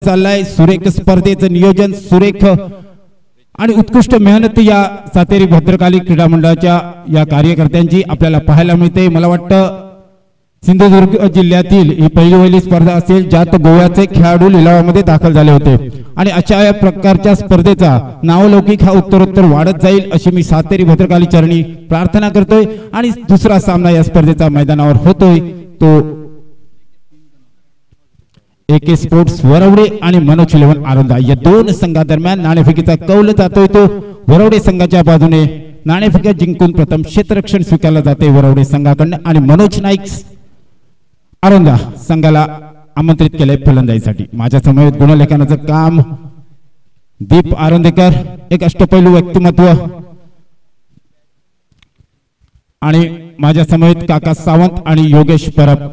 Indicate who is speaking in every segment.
Speaker 1: चाललाय सुरेख स्पर्धेचं नियोजन सुरेख आणि उत्कृष्ट मेहनत या सातेरी भद्रकाली क्रीडा मंडळाच्या या कार्यकर्त्यांची आपल्याला पाहायला मिळते। मला वाटतं सिंधुदुर्ग जिल्ह्यातील ही पहिली स्पर्धा असेल ज्यात गोव्याचे खेळाडू लिलावामध्ये दाखल झाले होते आणि अशा या प्रकारच्या स्पर्धेचा नावलौकिक हा उत्तरोत्तर वाढत जाईल अशी मी सातेरी भद्रकाली चरणी प्रार्थना करतोय। आणि दुसरा सामना या स्पर्धेचा मैदानावर होतोय तो एके स्पोर्ट्स वरवडे आणि मनोज 11 आरोंदा या दोन संघादरम्यान नाणेफेकीचा कौल जातोय। तो वरवडे संघाच्या बाजूने नाणेफेक जिंकून प्रथम क्षेत्ररक्षण स्वीकारले जाते वरवडे संघाकडून आणि मनोज नाईक आरोंदा संघाला आमंत्रित केले फलंदाजीसाठी। माझ्या समवेत गुणलेखनाचं काम दीप आरोंदेकर, एक अष्टपैलू व्यक्तिमत्व, आणि माझ्या समवेत काका सावंत आणि योगेश परब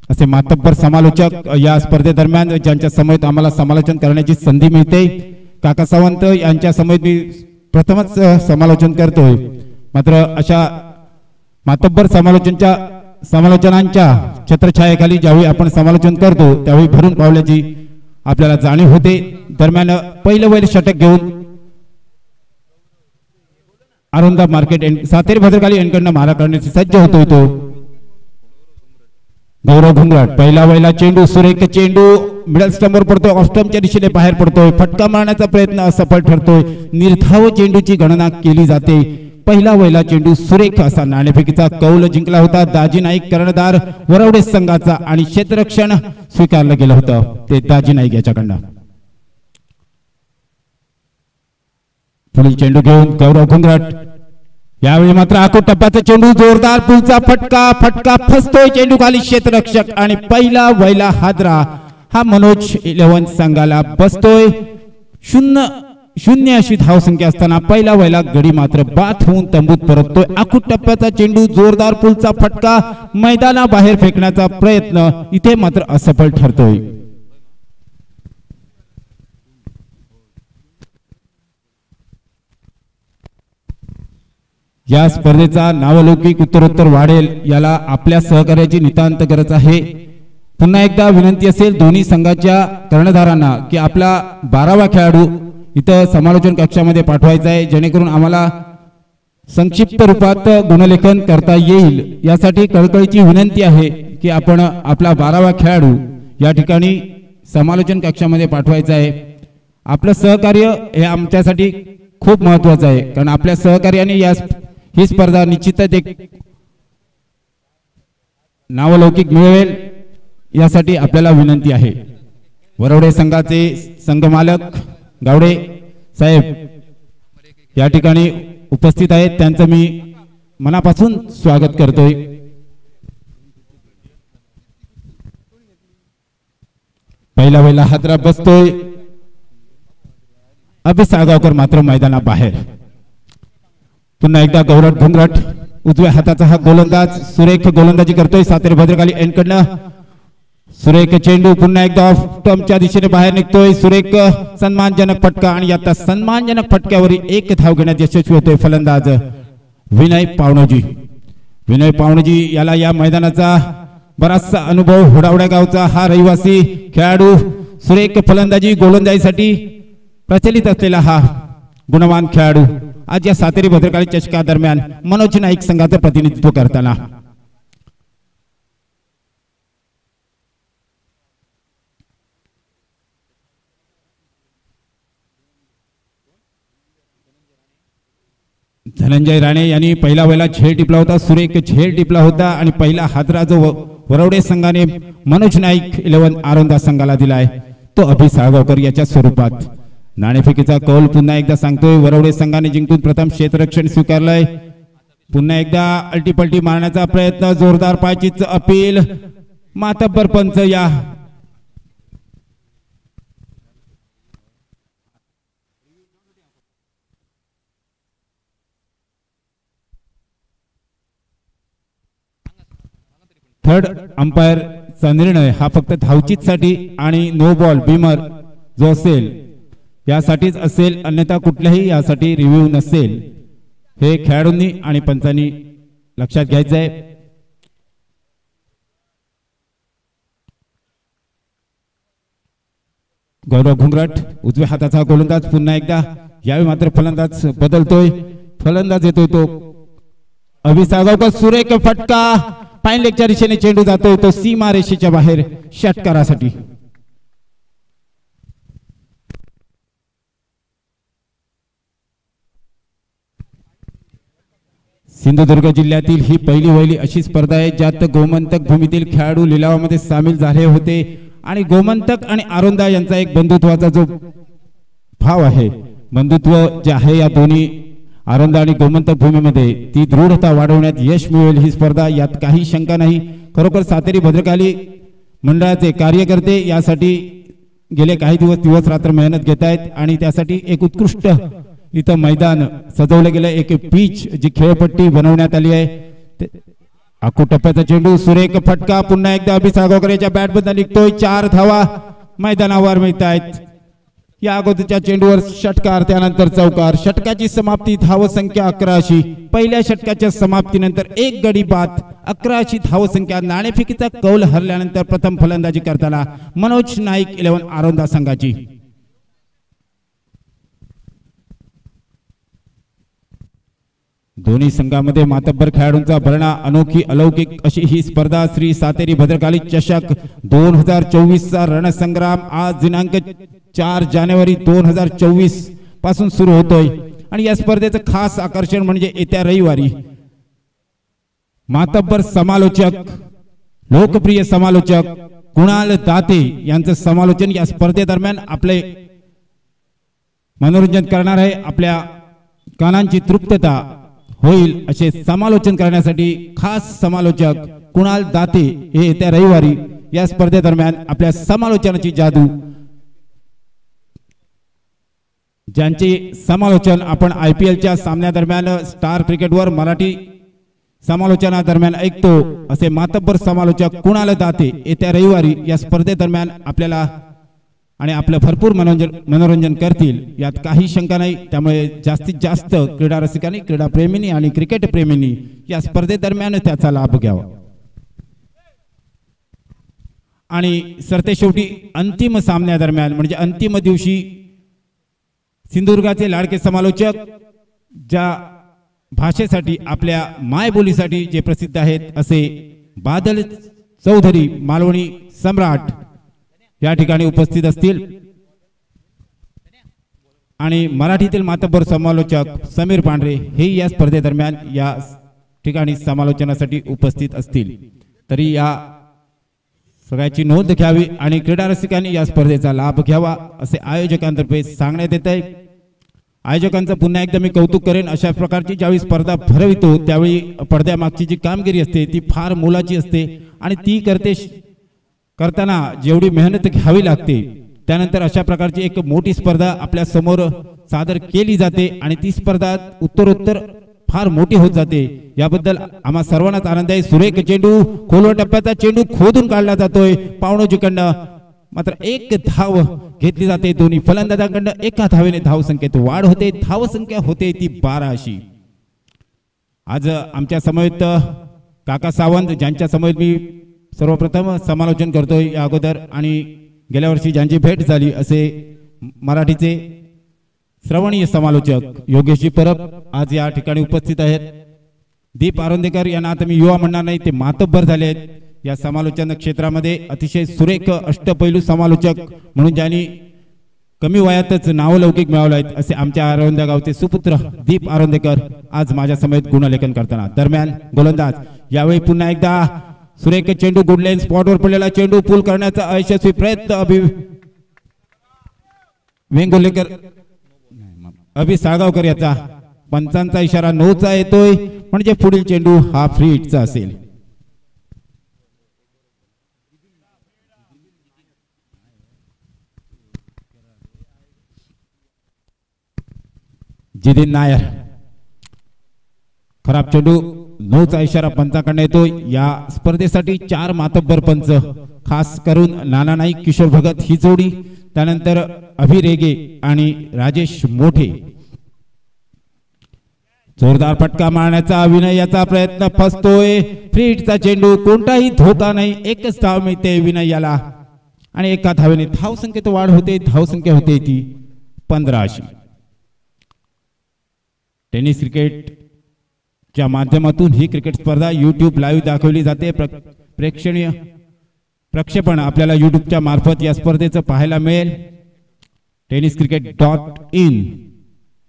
Speaker 1: असे मातब्बर समालोचक या स्पर्धेदरम्यान ज्यांच्या समवेत आम्हाला समालोचन करण्याची संधी मिळते। काका सावंत यांच्या समवेत मी प्रथमच समालोचन करतोय, मात्र अशा मातब्बर समालोचनांच्या छत्रछायेखाली ज्यावेळी आपण समालोचन करतो त्यावेळी भरून पावल्याची आपल्याला जाणीव होते। दरम्यान पहिलं वैल षटक घेऊन आरोंदा मार्केट सातेरी भद्रकाली यांकडून मारा करण्याची सज्ज होतोय तो गौरव घुंगराट। पहिला वैला चेंडू सुरेख चेंडू मिडल स्टंपवर पडतोय, ऑफ स्टंपच्या दिशेने बाहेर पडतोय, फटका मारण्याचा प्रयत्न असफल ठरतोय, निर्धाव चेंडूची गणना केली जाते। पहिला वैला चेंडू सुरेख असा नाणेफेकीचा कौल जिंकला होता दाजी नाईक कर्णधार वरवडे संघाचा आणि क्षेत्ररक्षण स्वीकारलं गेलं होतं ते दाजी नाईक याच्याकडनं। पुढील चेंडू घेऊन गौरव घुंगराट, यावेळी मात्र आखो टप्प्याचा चेंडू जोरदार पुलचा फटका फसतोय चेंडू खाली क्षेत्ररक्षक आणि पहिला वैला हादरा हा मनोज 11 संघाला बसतोय। 0-0 अशी धावसंख्या असताना पहिला वैला गडी मात्र बाद होऊन तंबूत परततोय। आखो टप्प्याचा चेंडू जोरदार पुलचा फटका मैदानाबाहेर फेकण्याचा प्रयत्न इथे मात्र असफल ठरतोय। या स्पर्धेचा नावलौकिक उत्तरोत्तर वाढेल याला आपल्या सहकार्याची नितांत गरज आहे। पुन्हा एकदा विनंती असेल दोन्ही संघाच्या कर्णधारांना की आपला 12वा खेळाडू इथं समालोचन कक्षामध्ये पाठवायचा आहे जेणेकरून आम्हाला संक्षिप्त रूपात गुणलेखन करता येईल। यासाठी कळकळीची विनंती आहे की आपण आपला 12वा खेळाडू या ठिकाणी समालोचन कक्षामध्ये पाठवायचा आहे। आपलं सहकार्य हे आमच्यासाठी खूप महत्त्वाचं आहे कारण आपल्या सहकार्याने ही स्पर्धा निश्चितच एक नावलौकिक मिळवेल यासाठी आपल्याला विनंती आहे। वरवडे संघाचे संघमालक गावडे साहेब या ठिकाणी उपस्थित आहेत, त्यांचं मी मनापासून स्वागत करतोय। पहिला वैला हादरा बसतोय, अभि साळगावकर मात्र मैदानाबाहेर। पुन्हा एकदा गौरव घुंगराट उजव्या हाताचा हा गोलंदाज सुरेख गोलंदाजी करतोय सातेरी भद्रकाली यांकडनं। सुरेख चेंडू पुन्हा एकदा ऑफ स्टंपच्या दिशेने बाहेर निघतोय, सुरेख सन्मानजनक फटका आणि आता सन्मानजनक फटक्यावरील एक धाव घेण्यात यशस्वी होतोय फलंदाज विनय पावणोजी। विनय पावणोजी याला या मैदानाचा बराचसा अनुभव, होडावड्या गावचा हा रहिवासी खेळाडू सुरेख फलंदाजी गोलंदाजीसाठी प्रचलित असलेला हा गुणवान खेळाडू आज या सातेरी भद्रकाली चषका दरम्यान मनोज नाईक संघाचं प्रतिनिधित्व करताना। धनंजय राणे यांनी पहिला वैला झेल टिपला होता, सुरेख झेल टिपला होता आणि पहिला हादरा जो वरवडे संघाने मनोज नाईक 11 आरोंदा संघाला दिलाय तो अभि साळगावकर याच्या स्वरूपात। नाणेफेकीचा कौल पुन्हा एकदा सांगतोय, वरवडे संघाने जिंकून प्रथम क्षेत्ररक्षण स्वीकारलंय। पुन्हा एकदा अल्टीपल्टी मारण्याचा प्रयत्न, जोरदार पायचीच अपील, मातब्बर पंच या थर्ड अंपायरचा निर्णय हा फक्त धावचीतसाठी आणि नो बॉल बीमर जो असेल यासाठीच असेल, अन्यथा कुठल्याही यासाठी रिव्ह्यू नसेल हे खेळाडूंनी आणि पंचांनी लक्षात घ्यायचं आहे। गौरव घुंगरट उजव्या हाताचा गोलंदाज पुन्हा एकदा, यावेळी मात्र फलंदाज बदलतोय, फलंदाज येतोय तो अभिसागावकर, सुरेख फटका, फाईन लेगच्या दिशेने चेंडू जातोय तो सीमा रेषेच्या बाहेर षटकारासाठी. सिंधुदुर्ग जिल्ह्यातील ही पहिली अशी स्पर्धा आहे ज्यात गोमंतक भूमीतील खेळाडू लिलावामध्ये सामील झाले होते आणि गोमंतक आणि आरोंदा यांचा एक बंधुत्वाचा जो भाव आहे, बंधुत्व जे आहे या दोन्ही आरोंदा आणि गोमंतक भूमीमध्ये, ती दृढता वाढवण्यात यश मिळेल ही स्पर्धा, यात काही शंका नाही. खरोखर सातेरी भद्रकाली मंडळाचे कार्यकर्ते यासाठी गेले काही दिवस रात्र मेहनत घेत आहेत आणि त्यासाठी एक उत्कृष्ट इथं मैदान सजवलं गेलं, एक पिच जी खेळपट्टी बनवण्यात आली आहे. आखू टप्प्याचा चेंडू, सुरेख फटका, पुन्हा एकदा अभिसागावकर याच्या बॅटबद्दल निघतोय, 4 धावा मैदानावर मिळत आहेत. या अगोदरच्या चेंडूवर षटकार, त्यानंतर चौकार. षटकाची समाप्ती धावसंख्या 11. पहिल्या षटकाच्या समाप्तीनंतर एक गडी बाद, 11 धावसंख्या. नाणेफेकीचा कौल हरल्यानंतर प्रथम फलंदाजी करताना मनोज नाईक 11 आरोंदा संघाची. दोन्ही संघामध्ये मातब्बर खेळाडूंचा भरणा, अनोखी अलौकिक अशी ही स्पर्धा श्री सातेरी भद्रकाली चषक 2024 चा रणसंग्राम आज दिनांक 4 जानेवारी 2024 पासून सुरू होतोय आणि या स्पर्धेचं खास आकर्षण म्हणजे येत्या रविवारी मातब्बर समालोचक, लोकप्रिय समालोचक कुणाल दाते यांचं समालोचन या स्पर्धेदरम्यान आपले मनोरंजन करणार आहे. आपल्या कानांची तृप्तता होईल असे समालोचन करण्यासाठी खास समालोचक कुणाल दाते हे येत्या रविवारी या स्पर्धेदरम्यान आपल्या समालोचनाची जादू, ज्यांचे समालोचन आपण IPLच्या सामन्यादरम्यान स्टार क्रिकेटवर मराठी समालोचनादरम्यान ऐकतो, असे मातब्बर समालोचक कुणाल दाते येत्या रविवारी या स्पर्धेदरम्यान आपल्याला आणि आपलं भरपूर मनोरंजन करतील, यात काही शंका नाही. त्यामुळे जास्तीत जास्त क्रीडा रसिकांनी, क्रीडा प्रेमींनी आणि क्रिकेट प्रेमींनी या स्पर्धेदरम्यान त्याचा लाभ घ्यावा. आणि सरतेशेवटी अंतिम सामन्यादरम्यान म्हणजे अंतिम दिवशी सिंधुदुर्गाचे लाडके समालोचक, ज्या भाषेसाठी, आपल्या मायबोलीसाठी जे प्रसिद्ध आहेत असे बादल चौधरी मालवणी सम्राट या ठिकाणी उपस्थित असतील आणि मराठीतील मातब्बर समालोचक समीर पांढरे हे या स्पर्धेदरम्यान या ठिकाणी समालोचनासाठी उपस्थित असतील. तरी या सगळ्याची नोंद घ्यावी आणि क्रीडा रसिकांनी या स्पर्धेचा लाभ घ्यावा असे आयोजकांतर्फे सांगण्यात येत आहे. आयोजकांचं पुन्हा एकदा मी कौतुक करेन. अशा प्रकारची ज्यावेळी स्पर्धा भरवितो त्यावेळी पडद्यामागची जी कामगिरी असते ती फार मोलाची असते आणि ती करताना जेवढी मेहनत घ्यावी लागते, त्यानंतर अशा प्रकारची एक मोठी स्पर्धा आपल्या समोर सादर केली जाते आणि ती स्पर्धा उत्तरोत्तर फार मोठी होत जाते. याबद्दल आम्हा सर्वांनाच आनंद आहे. सुरेख चेंडू, खोलवर टप्प्याचा चेंडू खोदून काढला जातोय पावणोजीकडनं, मात्र एक धाव घेतली जाते. दोन्ही फलंदाजांकडनं एका धावेने धावसंख्येत वाढ होते, धावसंख्या होते ती 12 अशी. आज आमच्या समवेत काका सावंत, ज्यांच्या समवेत मी सर्वप्रथम समालोचन करतोय या अगोदर आणि गेल्या वर्षी ज्यांची भेट झाली असे मराठीचे श्रवणीय समालोचक योगेशजी परब आज या ठिकाणी उपस्थित आहेत. दीप आरोंदेकर यांना आता मी युवा म्हणणार नाही, ते मातब्बर झाले आहेत या समालोचन क्षेत्रामध्ये. अतिशय सुरेख अष्टपैलू समालोचक म्हणून ज्यांनी कमी वयातच नावलौकिक मिळवले आहेत असे आमच्या आरोंदा गावचे सुपुत्र दीप आरोंदेकर आज माझ्या समेत गुणलेखन करताना. दरम्यान गोलंदाज यावेळी पुन्हा एकदा सुरेख चेंडू, गुडलाईन स्पॉटवर पडलेला चेंडू पूल करण्याचा अयशस्वी प्रयत्न वेंगुर्लेकर, साळगावकर याचा पंचांचा इशारा 9चा येतोय म्हणजे पुढील चेंडू हा फ्री हिटचा असेल. जिदिन नायर, खराब चेंडू, 9चा इशारा पंचाकडे येतोय. या स्पर्धेसाठी 4 मातब्बर पंच, खास करून नाना नाईक, किशोर भगत ही जोडी, त्यानंतर अभिरेगे आणि राजेश मोठे. जोरदार फटका मारण्याचा विनयाचा प्रयत्न फसतोय. फ्री हिटचा चेंडू, कोणताही धोका नाही, एकच धाव मिळते विनयाला आणि एका धावेने धावसंख्येत वाढ होते. धावसंख्या होते ती 15 अशी. टेनिस क्रिकेटच्या माध्यमातून ही क्रिकेट स्पर्धा YouTube लाईव्ह दाखवली जाते. प्रेक्षणीय प्रक्षेपण आपल्याला YouTubeच्या मार्फत या स्पर्धेचं पाहायला मिळेल. tenniscricket.in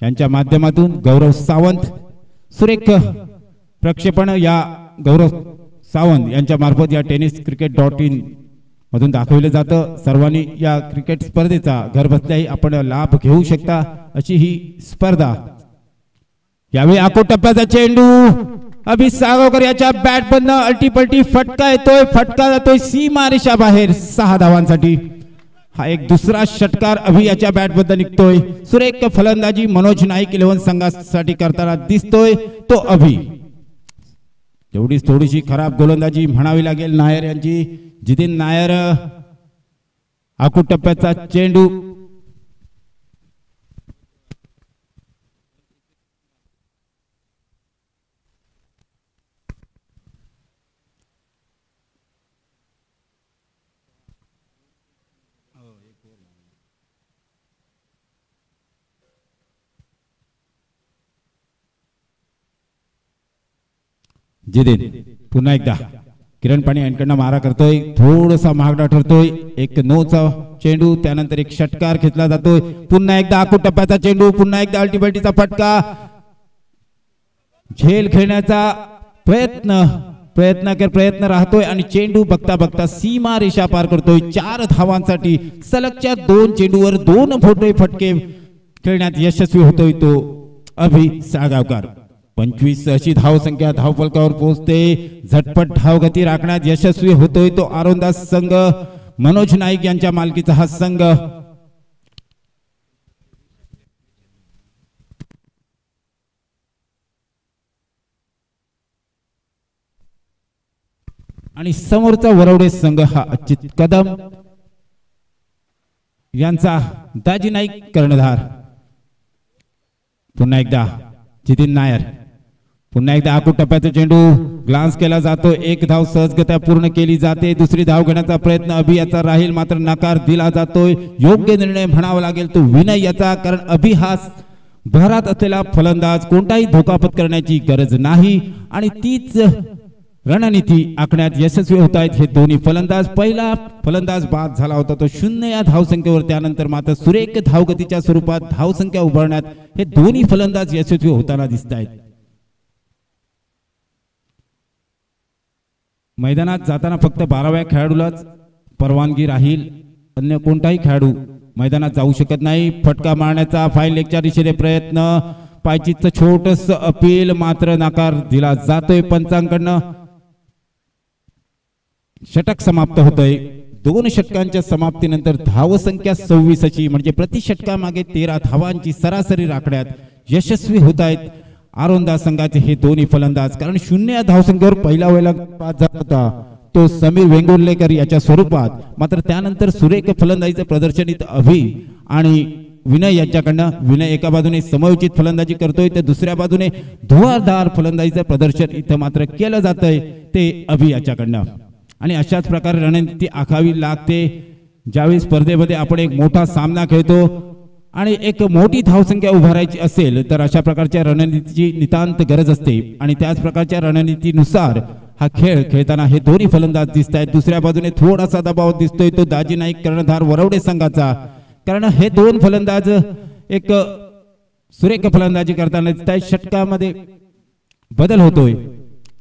Speaker 1: यांच्या माध्यमातून गौरव सावंत सुरेख प्रक्षेपण या गौरव सावंत यांच्या मार्फत या tenniscricket.in मधून दाखवले जातं. सर्वांनी या क्रिकेट स्पर्धेचा घरबसल्याही आपण लाभ घेऊ शकता अशी ही स्पर्धा. यावेळी आखो टप्प्याचा चेंडू अभि सागवकर याच्या बॅट बंद अल्टीपल्टी फटका येतोय. फटका जातोय सीमारेषा बाहेर 6 धावांसाठी. हा एक दुसरा षटकार अभि याच्या बॅट बद्द निघतोय. सुरेख फलंदाजी मनोज नाईक 11 संघासाठी करताना दिसतोय तो अभि. तेवढीच थोडीशी खराब गोलंदाजी म्हणावी लागेल नायर यांची. जितेन नायर आखो टप्प्याचा चेंडू जिदेन पुन्हा एकदा किरण पाणी यांकडनं मारा करतोय. थोडासा महागडा ठरतोय. एक 9चा चेंडू त्यानंतर एक षटकार घेतला जातोय. पुन्हा एकदा आखो टप्प्याचा चेंडू. पुन्हा एकदा अल्टीपल्टीचा फटका. झेल खेळण्याचा प्रयत्न राहतोय आणि चेंडू बघता बघता सीमा रेषा पार करतोय. 4 धावांसाठी सलगच्या 2 चेंडूवर 2 मोठे फटके खेळण्यात यशस्वी होतोय तो अभि साळगावकर. 25 अशी धावसंख्या धावफलकावर पोहोचते. झटपट धावगती राखण्यात यशस्वी होतोय तो आरोंदाज संघ. मनोज नाईक यांच्या मालकीचा हा संघ. आणि समोरचा वरवडे संघ हा अच्युत कदम यांचा दाजी नाईक कर्णधार. पुन्हा एकदा जितेन नायर. पुन्हा एकदा आखो टप्प्याचा चेंडू ग्लान्स केला जातो. 1 धाव सहजगत्या पूर्ण केली जाते. दुसरी धाव घेण्याचा प्रयत्न अभि याचा राहील मात्र नकार दिला जातोय. योग्य निर्णय म्हणावा लागेल तो विनय याचा. कारण अभि हा भरात असलेला फलंदाज. कोणताही धोका पत्करण्याची गरज नाही आणि तीच रणनीती आखण्यात यशस्वी होत आहेत हे दोन्ही फलंदाज. पहिला फलंदाज बाद झाला होता तो 0 या धावसंख्येवर. त्यानंतर मात्र सुरेख धावगतीच्या स्वरूपात धावसंख्या उभारण्यात हे दोन्ही फलंदाज यशस्वी होताना दिसत आहेत. मैदानात जाताना फक्त 12व्या खेळाडूलाच परवानगी राहील. अन्य कोणताही खेळाडू मैदानात जाऊ शकत नाही. फटका मारण्याचा फाईन लेगच्या दिशेने प्रयत्न. पायचीचं छोटस अपील मात्र नकार दिला जातोय पंचांकडनं. षटक समाप्त होतोय. 2 षटकांच्या समाप्तीनंतर धावसंख्या 26 अशी म्हणजे प्रति षटकामागे 13 धावांची सरासरी राखण्यात यशस्वी होत आहेत आरोंदा संघाचे हे दोन्ही फलंदाज. कारण 0 या धावसंख्येवर पहिला वेळेला बाद झाला होता तो समीर वेंगुर्लेकर याच्या स्वरूपात. मात्र त्यानंतर सुरेख फलंदाजीचं प्रदर्शन इथं अभि आणि विनय यांच्याकडनं. विनय एका बाजूने समयोचित फलंदाजी करतोय तर दुसऱ्या बाजूने धुवारदार फलंदाजीचं प्रदर्शन इथं मात्र केलं जातंय ते अभि याच्याकडनं. आणि अशाच प्रकारे रणनीती आखावी लागते. ज्यावेळी स्पर्धेमध्ये आपण एक मोठा सामना खेळतो आणि एक मोठी धावसंख्या उभारायची असेल तर अशा प्रकारच्या रणनीतीची नितांत गरज असते. आणि त्याच प्रकारच्या रणनीतीनुसार हा खेळ खेळताना हे दोन्ही फलंदाज दिसत आहेत. दुसऱ्या बाजूने थोडासा दबाव दिसतोय तो दाजी नाईक कर्णधार वरवडे संघाचा. कारण हे 2 फलंदाज एक सुरेख फलंदाजी करताना दिसत आहेत. षटकामध्ये बदल होतोय.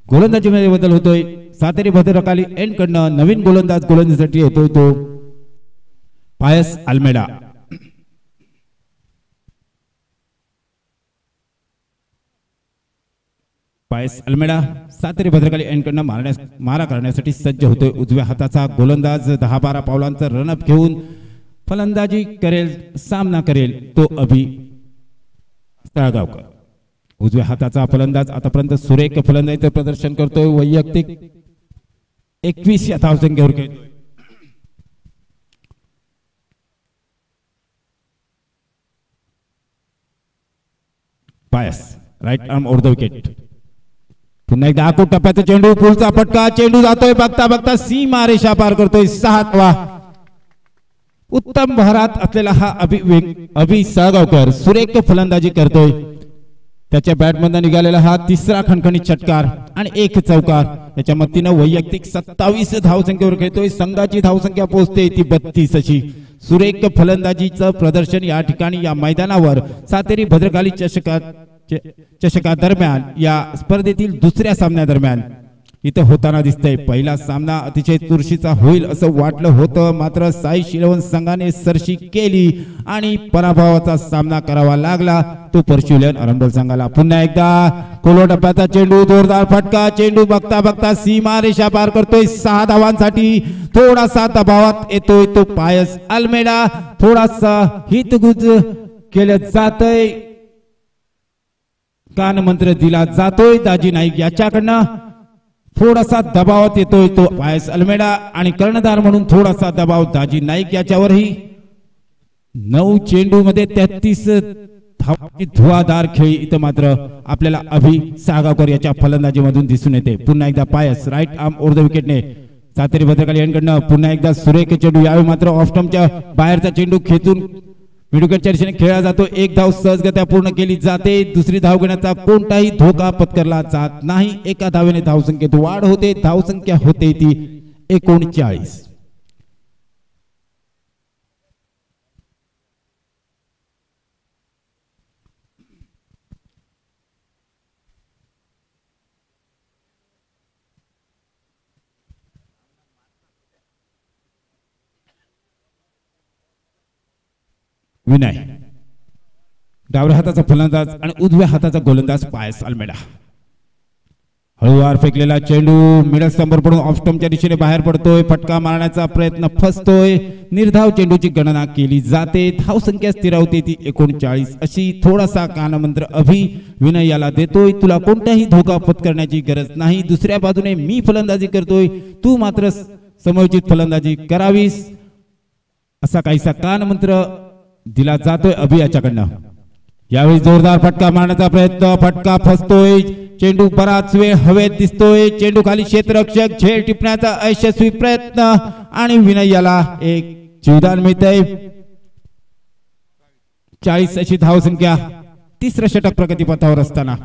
Speaker 1: गोलंदाजीमध्ये बदल होतोय. सातेरी भद्रकाली एंड कडनं नवीन गोलंदाज गोलंदाजीसाठी येतोय तो पायस अल्मेडा. पायस अल्मेडा सातेरी भद्रकाली एंड कडनं मारा करण्यासाठी सज्ज होतोय. उजव्या हाताचा गोलंदाज 10-12 पावलांचा रनअप घेऊन फलंदाजी करेल. सामना करेल तो अभि साळगावकर. उजव्या हाताचा फलंदाज आतापर्यंत सुरेख फलंदाजीचं प्रदर्शन करतोय. वैयक्तिक 21 या धावसंख्येवर खेळतोय. Pius right arm over the wicket. पुन्हा एकदा आखो टप्प्याचा चेंडू. पुढचा फटका. चेंडू जातोय बघता बघता सीमा रेषा पार करतोय. 6 धावा. उत्तम भरात असलेला हा अभि साळगावकर सुरेख फलंदाजी करतोय. त्याच्या बॅटमधून निघालेला हा तिसरा खणखणीत षटकार आणि एक चौकार. त्याच्या मतीनं वैयक्तिक 27 धावसंख्येवर खेळतोय. संघाची धावसंख्या पोहोचते ती 32 अशी. सुरेख फलंदाजीचं प्रदर्शन या ठिकाणी या मैदानावर सातेरी भद्रकाली चषका दरम्यान या स्पर्धेतील दुसऱ्या सामन्यादरम्यान इथं होताना दिसतंय. पहिला सामना अतिशय चुरशीचा होईल असं वाटलं होतं, मात्र साई शिलवण संघाने सरशी केली आणि पराभवाचा सामना करावा लागला तो परशुलेन अरंडोल संघाला. पुन्हा एकदा कोलो टप्प्याचा चेंडू, जोरदार फटका. चेंडू बघता बघता सीमा रेषा पार करतोय. 6 धावांसाठी थोडासा दबावात येतोय तो पायस अल्मेडा. थोडासा हितगुज केलं जातंय, कानमंत्र दिला जातोय दाजी नाईक याच्याकडनं. थोडासा दबावात येतोय तो पायस अल्मेडा आणि कर्णधार म्हणून थोडासा दबाव दाजी नाईक याच्यावरही. 9 चेंडू मध्ये 33 धुवाधार खेळी इथं मात्र आपल्याला अभि साळगावकर याच्या फलंदाजीमधून दिसून येते. पुन्हा एकदा Pius right arm over the विकेटने सातेरी भद्रकाली यांकडनं पुन्हा एकदा सुरेख चेंडू. यावेळी मात्र ऑफ स्टंपच्या बाहेरचा चेंडू खेचून मिडविकेटच्या दिशेने खेळला जातो. एक धाव सहजगत्या पूर्ण केली जाते. दुसरी धाव घेण्याचा कोणताही धोका पत्करला जात नाही. एका धावेने धावसंख्येत वाढ होते. धावसंख्या होते ती 39. विनय डाव्या हाताचा फलंदाज आणि उजव्या हाताचा गोलंदाज पायस अल्मेडा. हळूवार फेकलेला चेंडू मिडल स्टंपवर पडून ऑफ स्टंपच्या दिशेने बाहेर पडतोय. फटका मारण्याचा प्रयत्न फसतोय. निर्धाव चेंडूची गणना केली जाते. धावसंख्या स्थिरावते ती 39 अशी. थोडासा कानमंत्र अभि विनय याला देतोय, तुला कोणताही धोका पत्करण्याची गरज नाही. दुसऱ्या बाजूने मी फलंदाजी करतोय, तू मात्र समयोचित फलंदाजी करावीस असा काहीसा कानमंत्र दिला जातोय अभि याच्याकडनं. यावेळी जोरदार फटका मारण्याचा प्रयत्न, फटका फसतोय. चेंडू बराच वेळ हवेत दिसतोय. चेंडू खाली क्षेत्ररक्षक झेल टिपण्याचा अयशस्वी प्रयत्न आणि विनय याला एक जीवदान मिळतंय. 40 अशी धावसंख्या. तिसरं षटक प्रगतीपथावर असताना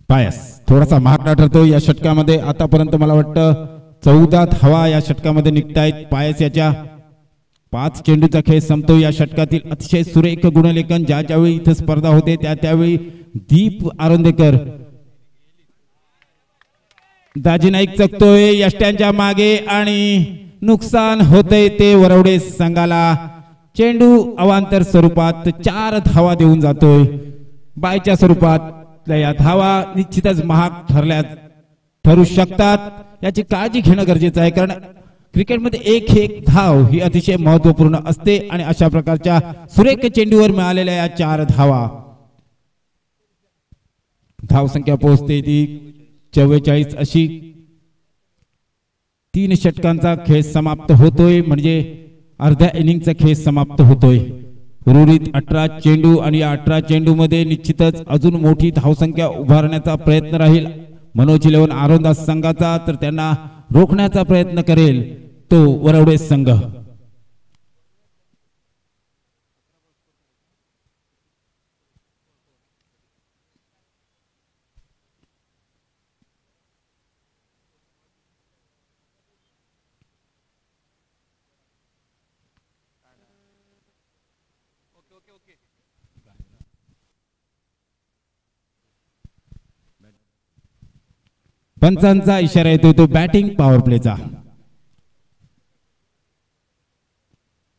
Speaker 1: पायस थोडासा महागडा ठरतो या षटकामध्ये. आतापर्यंत मला वाटतं 14 धावा या षटकामध्ये निघतायत. पायस याच्या 5 चेंडूचा खेळ संपतो. या षटकातील अतिशय सुरेख गुणलेखन ज्यावेळी इथं स्पर्धा होते त्यावेळी दीप आरोंदेकर दाजी नाईक चकतोय यष्ट्यांच्या मागे आणि नुकसान होतंय ते वरवडे संघाला. चेंडू अवांतर स्वरूपात 4 धावा देऊन जातोय. बायच्या स्वरूपात या धावा निश्चितच महाग ठरू शकतात. याची काळजी घेणं गरजेचं आहे, कारण क्रिकेटमध्ये एक धाव ही अतिशय महत्वपूर्ण असते आणि अशा प्रकारच्या सुरेख चेंडूवर मिळालेल्या या 4 धावा. धावसंख्या पोहोचते ती 44 अशी. 3 षटकांचा खेळ समाप्त होतोय, म्हणजे अर्ध्या इनिंगचा खेळ समाप्त होतोय. उर्वरित 18 चेंडू आणि या 18 चेंडू मध्ये निश्चितच अजून मोठी धावसंख्या उभारण्याचा प्रयत्न राहील मनोज 11 आरोंदास संघाचा. तर त्यांना रोखण्याचा प्रयत्न करेल तो वरवडे संघ. पंचांचा इशारा येतोय तो बॅटिंग पॉवर प्लेचा.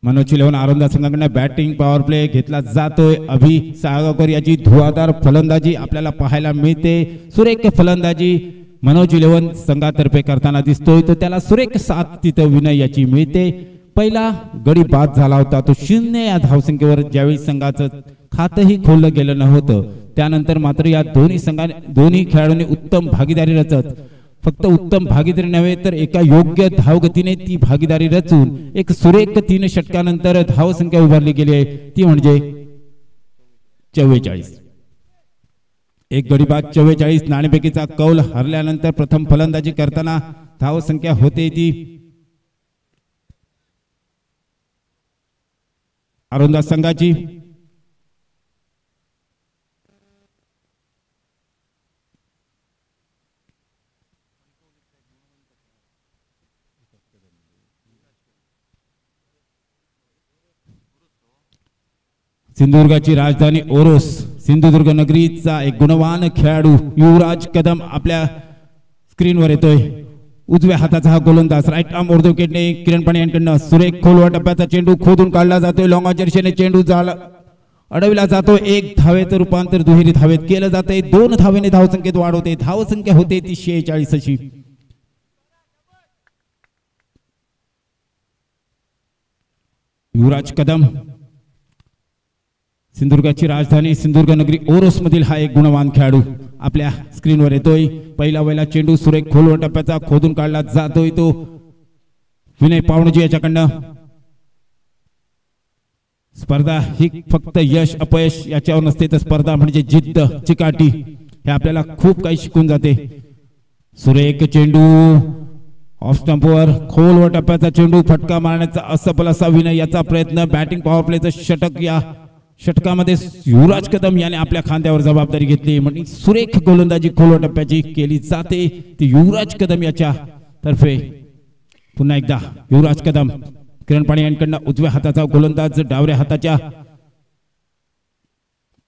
Speaker 1: मनोज 11 आरोंदा संघाकडून बॅटिंग पॉवर प्ले घेतला जातोय. अभि साळगावकर याची धुवाधार फलंदाजी आपल्याला पाहायला मिळते. सुरेख फलंदाजी मनोज 11 संघातर्फे करताना दिसतोय. तो त्याला सुरेख साथ तिथं विनय याची मिळते. पहिला गडी बाद झाला होता तो 0 या धावसंख्येवर, ज्यावेळी संघाचं खातही खोललं गेलं नव्हतं. त्यानंतर मात्र या दोन्ही खेळाडूंनी उत्तम भागीदारी रचत, फक्त उत्तम भागीदारी नव्हे तर एका योग्य धावगतीने ती भागीदारी रचून एक सुरेख 3 षटकानंतर धावसंख्या उभारली गेली आहे ती म्हणजे 44. एक गडी बाद 44 नाणेफेकीचा कौल हरल्यानंतर प्रथम फलंदाजी करताना धाव संख्या होते ती आरोंदा संघाची. सिंधुदुर्गाची राजधानी ओरोस सिंधुदुर्ग नगरीचा एक गुणवान खेळाडू युवराज कदम आपल्या स्क्रीनवर येतोय. उजव्या हाताचा हा गोलंदाज राईट आर्म ऑर्ध विकेटने किरण पाणी यांकडनं सुरेख खोलवा टप्प्याचा चेंडू खोदून काढला जातोय. लॉंग ऑन दिशेने चेंडू अडविला जातो. एक धावेचं रूपांतर दुहेरी धावेत केलं जातंय. 2 धावेने धावसंख्येत वाढ होते. धावसंख्या होते ती 46 अशी. युवराज कदम सिंधुदुर्गाची राजधानी सिंधुदुर्ग नगरी ओरोस मधील हा एक गुणवान खेळाडू आपल्या स्क्रीनवर येतोय. पहिला वेळेला चेंडू सुरेख खोलवर टप्प्याचा खोदून काढला जातोय. तो विनय पावणजी याच्याकडनं. स्पर्धा ही फक्त यश अपयश याच्यावर नसते तर स्पर्धा म्हणजे जिद्द चिकाटी हे आपल्याला खूप काही शिकून जाते. सुरेख चेंडू ऑफ स्टंपवर खोलवर टप्प्याचा चेंडू फटका मारण्याचा असफल असा विनय याचा प्रयत्न. बॅटिंग पॉवर प्लेचं षटक या षटकामध्ये युवराज कदम याने आपल्या खांद्यावर जबाबदारी घेतली. म्हणजे सुरेख गोलंदाजी खोलवर टप्प्याची केली जाते ती युवराज कदम याच्या तर्फे. पुन्हा एकदा युवराज कदम किरण पाणी यांकडनं उजव्या हाताचा गोलंदाज डावऱ्या हाताच्या.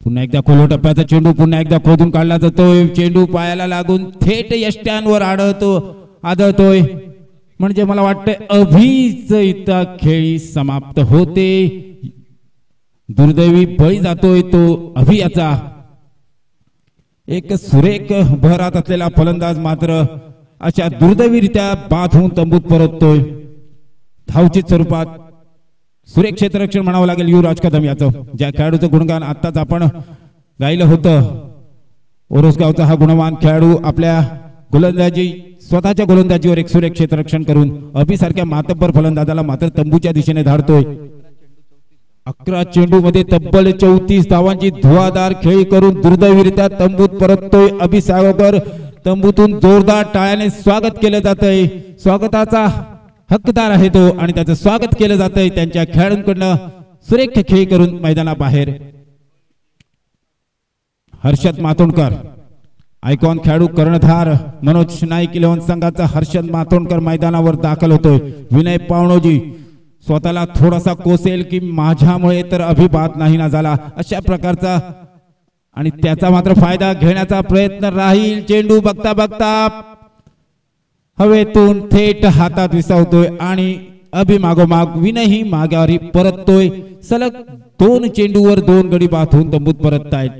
Speaker 1: पुन्हा एकदा खोलवर टप्प्याचा चेंडू पुन्हा एकदा खोदून काढला जातोय. चेंडू पायाला लागून थेट यष्ट्यांवर आदळतोय. म्हणजे मला वाटतं अभीच इथं खेळी समाप्त होते. दुर्दैवी बळी जातोय तो अभियाचा. एक सुरेख बहरात असलेला फलंदाज मात्र अशा दुर्दैवीरित्या बाद होऊन तंबूत परततोय. धावचित स्वरूपात सुरेख क्षेत्ररक्षण म्हणावं लागेल युवराज कदम याचं. ज्या खेळाडूचं गुणगान आताच आपण गायलं होतं. ओरोसगावचा हा गुणवान खेळाडू आपल्या गोलंदाजी स्वतःच्या गोलंदाजीवर एक सुरेख क्षेत्ररक्षण करून अभिसारख्या मातब्बर फलंदाजाला मात्र तंबूच्या दिशेने धाडतोय. 11 चेंडू मध्ये तब्बल 34 धावांची धुवाधार खेळी करून दुर्दैवीरित्या तंबूत परततोय अभि सावकर. तंबूतून जोरदार टाळ्याने स्वागत केलं जातंय. स्वागताचा हकदार आहे तो आणि त्याचं स्वागत केलं जातंय त्यांच्या खेळाडूंकडनं सुरेख खेळी करून मैदानाबाहेर. हर्षद मातोंडकर आयकॉन खेळाडू कर्णधार मनोज नाईक 11 संघाचा हर्षद मातोंडकर मैदानावर दाखल होतोय. विनय पावणोजी स्वतःला थोडासा कोसेल की माझ्यामुळे तर अभिबाद नाही ना झाला अशा प्रकारचा आणि त्याचा मात्र फायदा घेण्याचा प्रयत्न राहील. चेंडू बघता बघता हवेतून थेट हातात विसावतोय आणि अभिमागोमाग विनयही माघारी परततोय. सलग 2 चेंडूवर 2 गडी बाद होऊन तंबूत परततायत.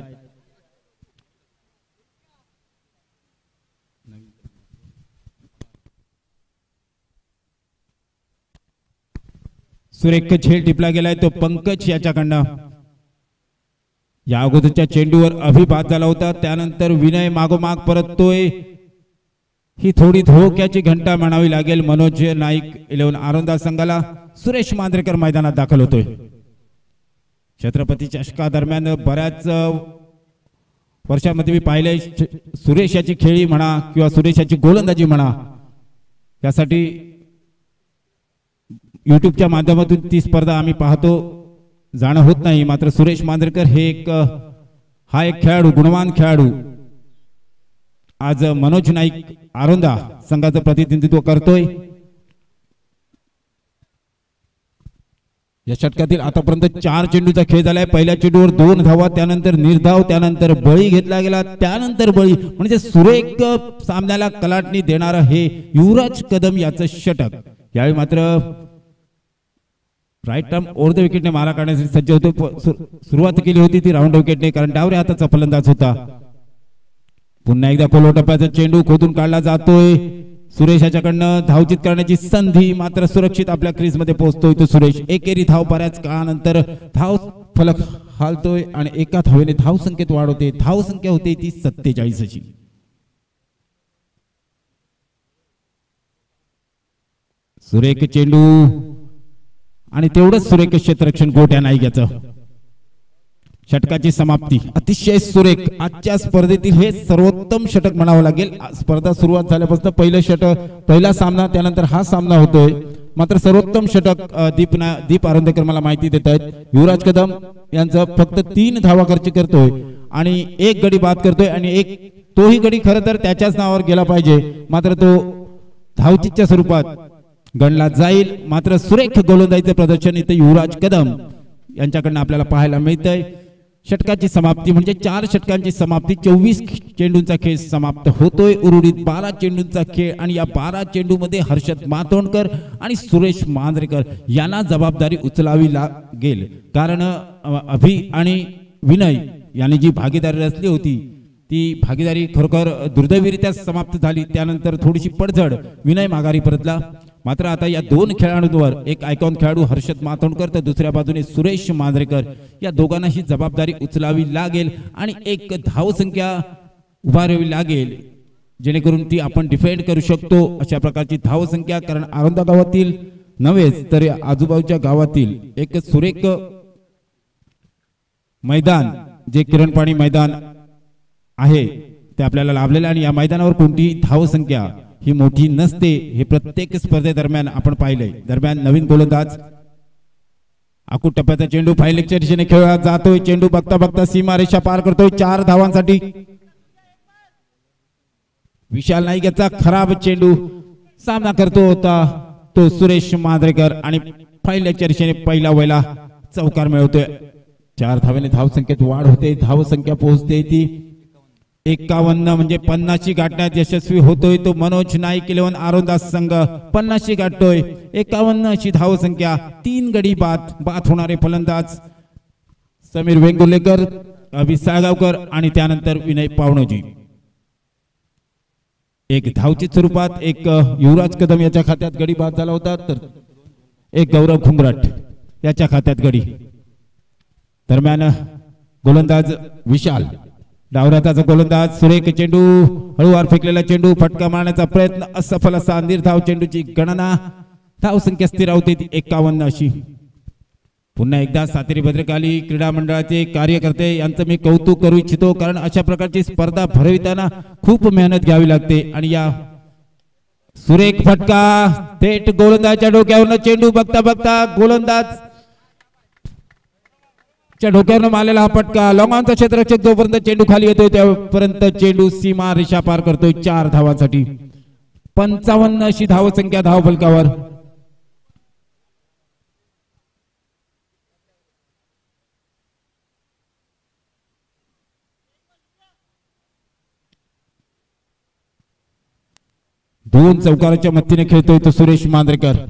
Speaker 1: सुरेख झेल टिपला गेलाय तो पंकज याच्याकडनं. या अगोदरच्या चेंडूवर अभिबाद झाला होता. त्यानंतर विनय मागोमाग परततोय. ही थोडी धोक्याची घंटा म्हणावी लागेल मनोज नाईक 11 आरोंदा संघाला. सुरेश मांजरेकर मैदानात दाखल होतोय. छत्रपती चषका दरम्यान बऱ्याच वर्षांमध्ये मी पाहिले सुरेश याची खेळी म्हणा किंवा सुरेश याची गोलंदाजी म्हणा यासाठी युट्यूबच्या माध्यमातून ती स्पर्धा आम्ही पाहतो जाणं होत नाही. मात्र सुरेश मांजरेकर हे हा एक खेळाडू गुणवान खेळाडू आज मनोज नाईक आरोंदा संघाचं प्रतिनिधित्व करतोय. या षटकातील आतापर्यंत 4 चेंडूचा खेळ झालाय. पहिल्या चेंडूवर 2 धावा त्यानंतर निर्धाव त्यानंतर बळी घेतला गेला त्यानंतर बळी म्हणजे सुरेख सामन्याला कलाटणी देणारं हे युवराज कदम याचं षटक. यावेळी मात्र राईट आर्म ओव्हर द विकेटने मारा काढण्यासाठी सज्ज होतो. सुरुवात केली होती ती राऊंड विकेटने कारण डावऱ्या हाताचा फलंदाज होता. पुन्हा एकदा खोलवर टप्प्याचा चेंडू खोदून काढला जातोय. सुरेश याच्याकडनं धावचित करण्याची संधी मात्र सुरक्षित आपल्या क्रीज मध्ये पोहोचतोय तो सुरेश. एकेरी धाव बऱ्याच काळानंतर धाव फलक हालतोय आणि एका धावेने धाव संख्येत वाढ होते. धाव संख्या होते ती 47 अशी. सुरेख चेंडू आणि तेवढंच सुरेख क्षेत्ररक्षण गोट्या नाईक याचं. षटकाची समाप्ती अतिशय सुरेख. आजच्या स्पर्धेतील हे सर्वोत्तम षटक म्हणावं लागेल. स्पर्धा सुरुवात झाल्यापासून पहिलं षटक, पहिला सामना, त्यानंतर हा सामना होतोय. मात्र सर्वोत्तम षटक दीप आरोंदेकर मला माहिती देत आहेत. युवराज कदम यांचं फक्त 3 धावा खर्च करतोय आणि 1 गडी बाद करतोय आणि तोही गडी खरं तर त्याच्याच नावावर गेला पाहिजे, मात्र तो धावचीच्या स्वरूपात गणला जाईल. मात्र सुरेख गोलंदाजीचे प्रदर्शन इथे युवराज कदम यांच्याकडनं आपल्याला पाहायला मिळतंय. षटकाची समाप्ती म्हणजे 4 षटकांची समाप्ती. 24 चेंडूंचा खेळ समाप्त होतोय. उर्वरित 12 चेंडूंचा खेळ आणि या 12 चेंडूमध्ये हर्षद मातोंडकर आणि सुरेश मांजरेकर यांना जबाबदारी उचलावी लागेल. कारण अभि आणि विनय यांनी जी भागीदारी रचली होती ती भागीदारी खरोखर दुर्दैवीरित्या समाप्त झाली. त्यानंतर थोडीशी पडझड, विनय माघारी परतला. मात्र आता या 2 खेळाडूंवर एक आयकॉन खेळाडू हर्षद मातोंडकर तर दुसऱ्या बाजूने सुरेश मांजरेकर या दोघांना ही जबाबदारी उचलावी लागेल आणि एक धावसंख्या उभारावी लागेल जेणेकरून ती आपण डिफेंड करू शकतो अशा प्रकारची धावसंख्या. कारण आरोंदा गावातील नव्हेच तर आजूबाजूच्या गावातील एक सुरेख मैदान जे किरण पाणी मैदान आहे ते आपल्याला लाभलेलं आणि या मैदानावर कोणतीही धावसंख्या ही मोठी नसते हे प्रत्येक स्पर्धेदरम्यान आपण पाहिलंय. दरम्यान नवीन गोलंदाज आकूट टप्प्याचा चेंडू फायलेगच्या दिशेने खेळला जातोय. चेंडू बघता बघता सीमारेषा पार करतोय. 4 धावांसाठी विशाल नाईक याचा खराब चेंडू सामना करतो होता तो सुरेश मांजरेकर आणि फायलेगच्या दिशेने पहिला वैला चौकार मिळवतोय. 4 धावेने धावसंख्येत वाढ होते. धावसंख्या पोहोचते ती 51 म्हणजे 50शी गाठण्यात यशस्वी होतोय तो मनोज नाईक 11 आरोंदा संघ 50शी गाठतोय. 51 अशी धावसंख्या. 3 गडी बाद होणारे फलंदाज समीर वेंगुर्लेकर, अभि साळगावकर आणि त्यानंतर विनय पावणोजी. एक धावची स्वरूपात एक युवराज कदम याच्या खात्यात गडी बाद झाला होता तर एक गौरव घुंगराट याच्या खात्यात गडी. दरम्यान गोलंदाज विशाल, डावराताचा गोलंदाज सुरेख चेंडू, हळूवार फेकलेला चेंडू, फटका मारण्याचा प्रयत्न असफल असा. निर्धाव चेंडूची गणना, धावसंख्या स्थिर होते 51 अशी. पुन्हा एकदा सातेरी भद्रकाली क्रीडा मंडळाचे कार्यकर्ते यांचं मी कौतुक करू इच्छितो कारण अशा प्रकारची स्पर्धा भरविताना खूप मेहनत घ्यावी लागते आणि या सुरेख फटका थेट गोलंदाजच्या डोक्यावरनं चेंडू बघता बघता गोलंदाज डोक्यावरनं मारलेला हा फटका. लॉंगॉनचा क्षेत्ररक्षक जोपर्यंत चेंडू खाली येतोय त्यापर्यंत चेंडू सीमा रेषा पार करतोय 4 धावांसाठी. 55 अशी धावसंख्या धाव फलकावर. दोन चौकाराच्या मत्तीने खेळतोय तो सुरेश मांजरेकर.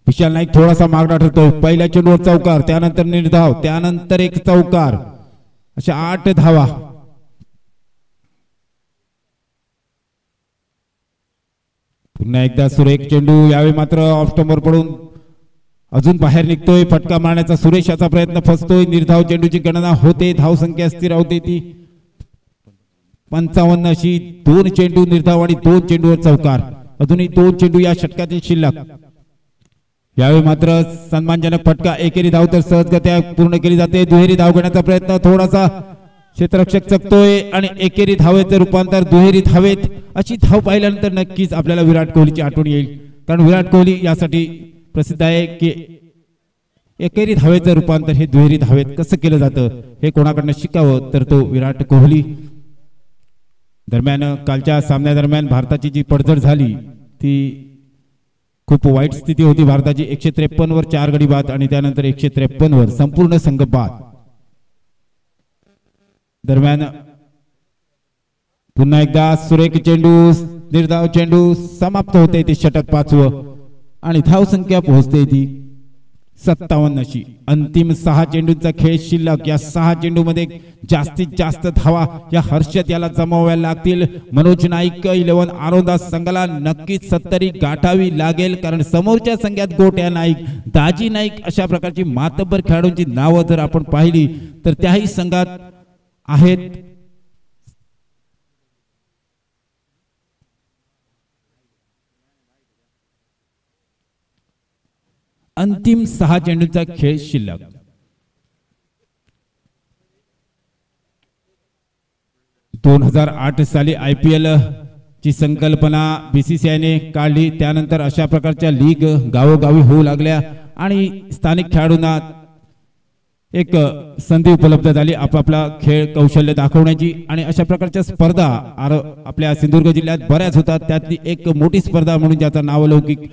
Speaker 1: विशाल नाईक थोडासा मागडा ठरतोय. पहिल्या चेंडूवर चौकार, त्यानंतर निर्धाव, त्यानंतर एक चौकार, अशा 8 धावा. पुन्हा एकदा सुरेख चेंडू, यावेळी मात्र ऑफ स्टंपवर पडून अजून बाहेर निघतोय. फटका मारण्याचा सुरेश याचा प्रयत्न फसतोय. निर्धाव चेंडूची गणना होते. धावसंख्या स्थिर होते ती 55 अशी. 2 चेंडू निर्धाव आणि 2 चेंडूवर चौकार. अजूनही 2 चेंडू या षटकातील शिल्लक. यावेळी मात्र सन्मानजनक फटका, एकेरी धाव तर सहजगत्या पूर्ण केली जाते. दुहेरी धाव घेण्याचा प्रयत्न, थोडासा क्षेत्ररक्षक चकतोय आणि एकेरी धावेचं रूपांतर दुहेरी धावेत. अशी धाव पाहिल्यानंतर नक्कीच आपल्याला विराट कोहलीची आठवण येईल कारण विराट कोहली यासाठी प्रसिद्ध आहे की एकेरी धावेचं रूपांतर हे दुहेरी धावेत कसं केलं जातं हे कोणाकडनं शिकावं तर तो विराट कोहली. दरम्यान कालच्या सामन्यादरम्यान भारताची जी पडझड झाली ती खूप वाईट स्थिती होती भारताची. 153 वर 4 गडी बाद आणि त्यानंतर 153 वर संपूर्ण संघ बाद. दरम्यान पुन्हा एकदा सुरेख चेंडू, निर्धाव चेंडू, समाप्त होते ते षटक 5वं आणि धावसंख्या पोहोचते ती 57 अशी. अंतिम 6 चेंडूंचा खेळ शिल्लक. या 6 चेंडूमध्ये जास्तीत जास्त धावा या हर्षद याला जमाव्या लागतील. मनोज नाईक 11 आरोंदा संघाला नक्कीच 70 गाठावी लागेल कारण समोरच्या संघात गोट्या नाईक, दाजी नाईक अशा प्रकारची मातब्बर खेळाडूंची नावं जर आपण पाहिली तर त्याही संघात आहेत. अंतिम 6 चेंडूंचा खेळ शिल्लक. 2008 साली IPL ची संकल्पना BCCI ने काढली। त्यानंतर अशा प्रकारच्या लीग गावोगावी होऊ लागल्या आणि स्थानिक खेळाडूंना एक संधी उपलब्ध झाली आपापला खेळ कौशल्य दाखवण्याची आणि अशा प्रकारच्या स्पर्धा आपल्या सिंधुदुर्ग जिल्ह्यात बऱ्याच होतात। त्यातली एक मोठी स्पर्धा म्हणून ज्याचा नावलौकिक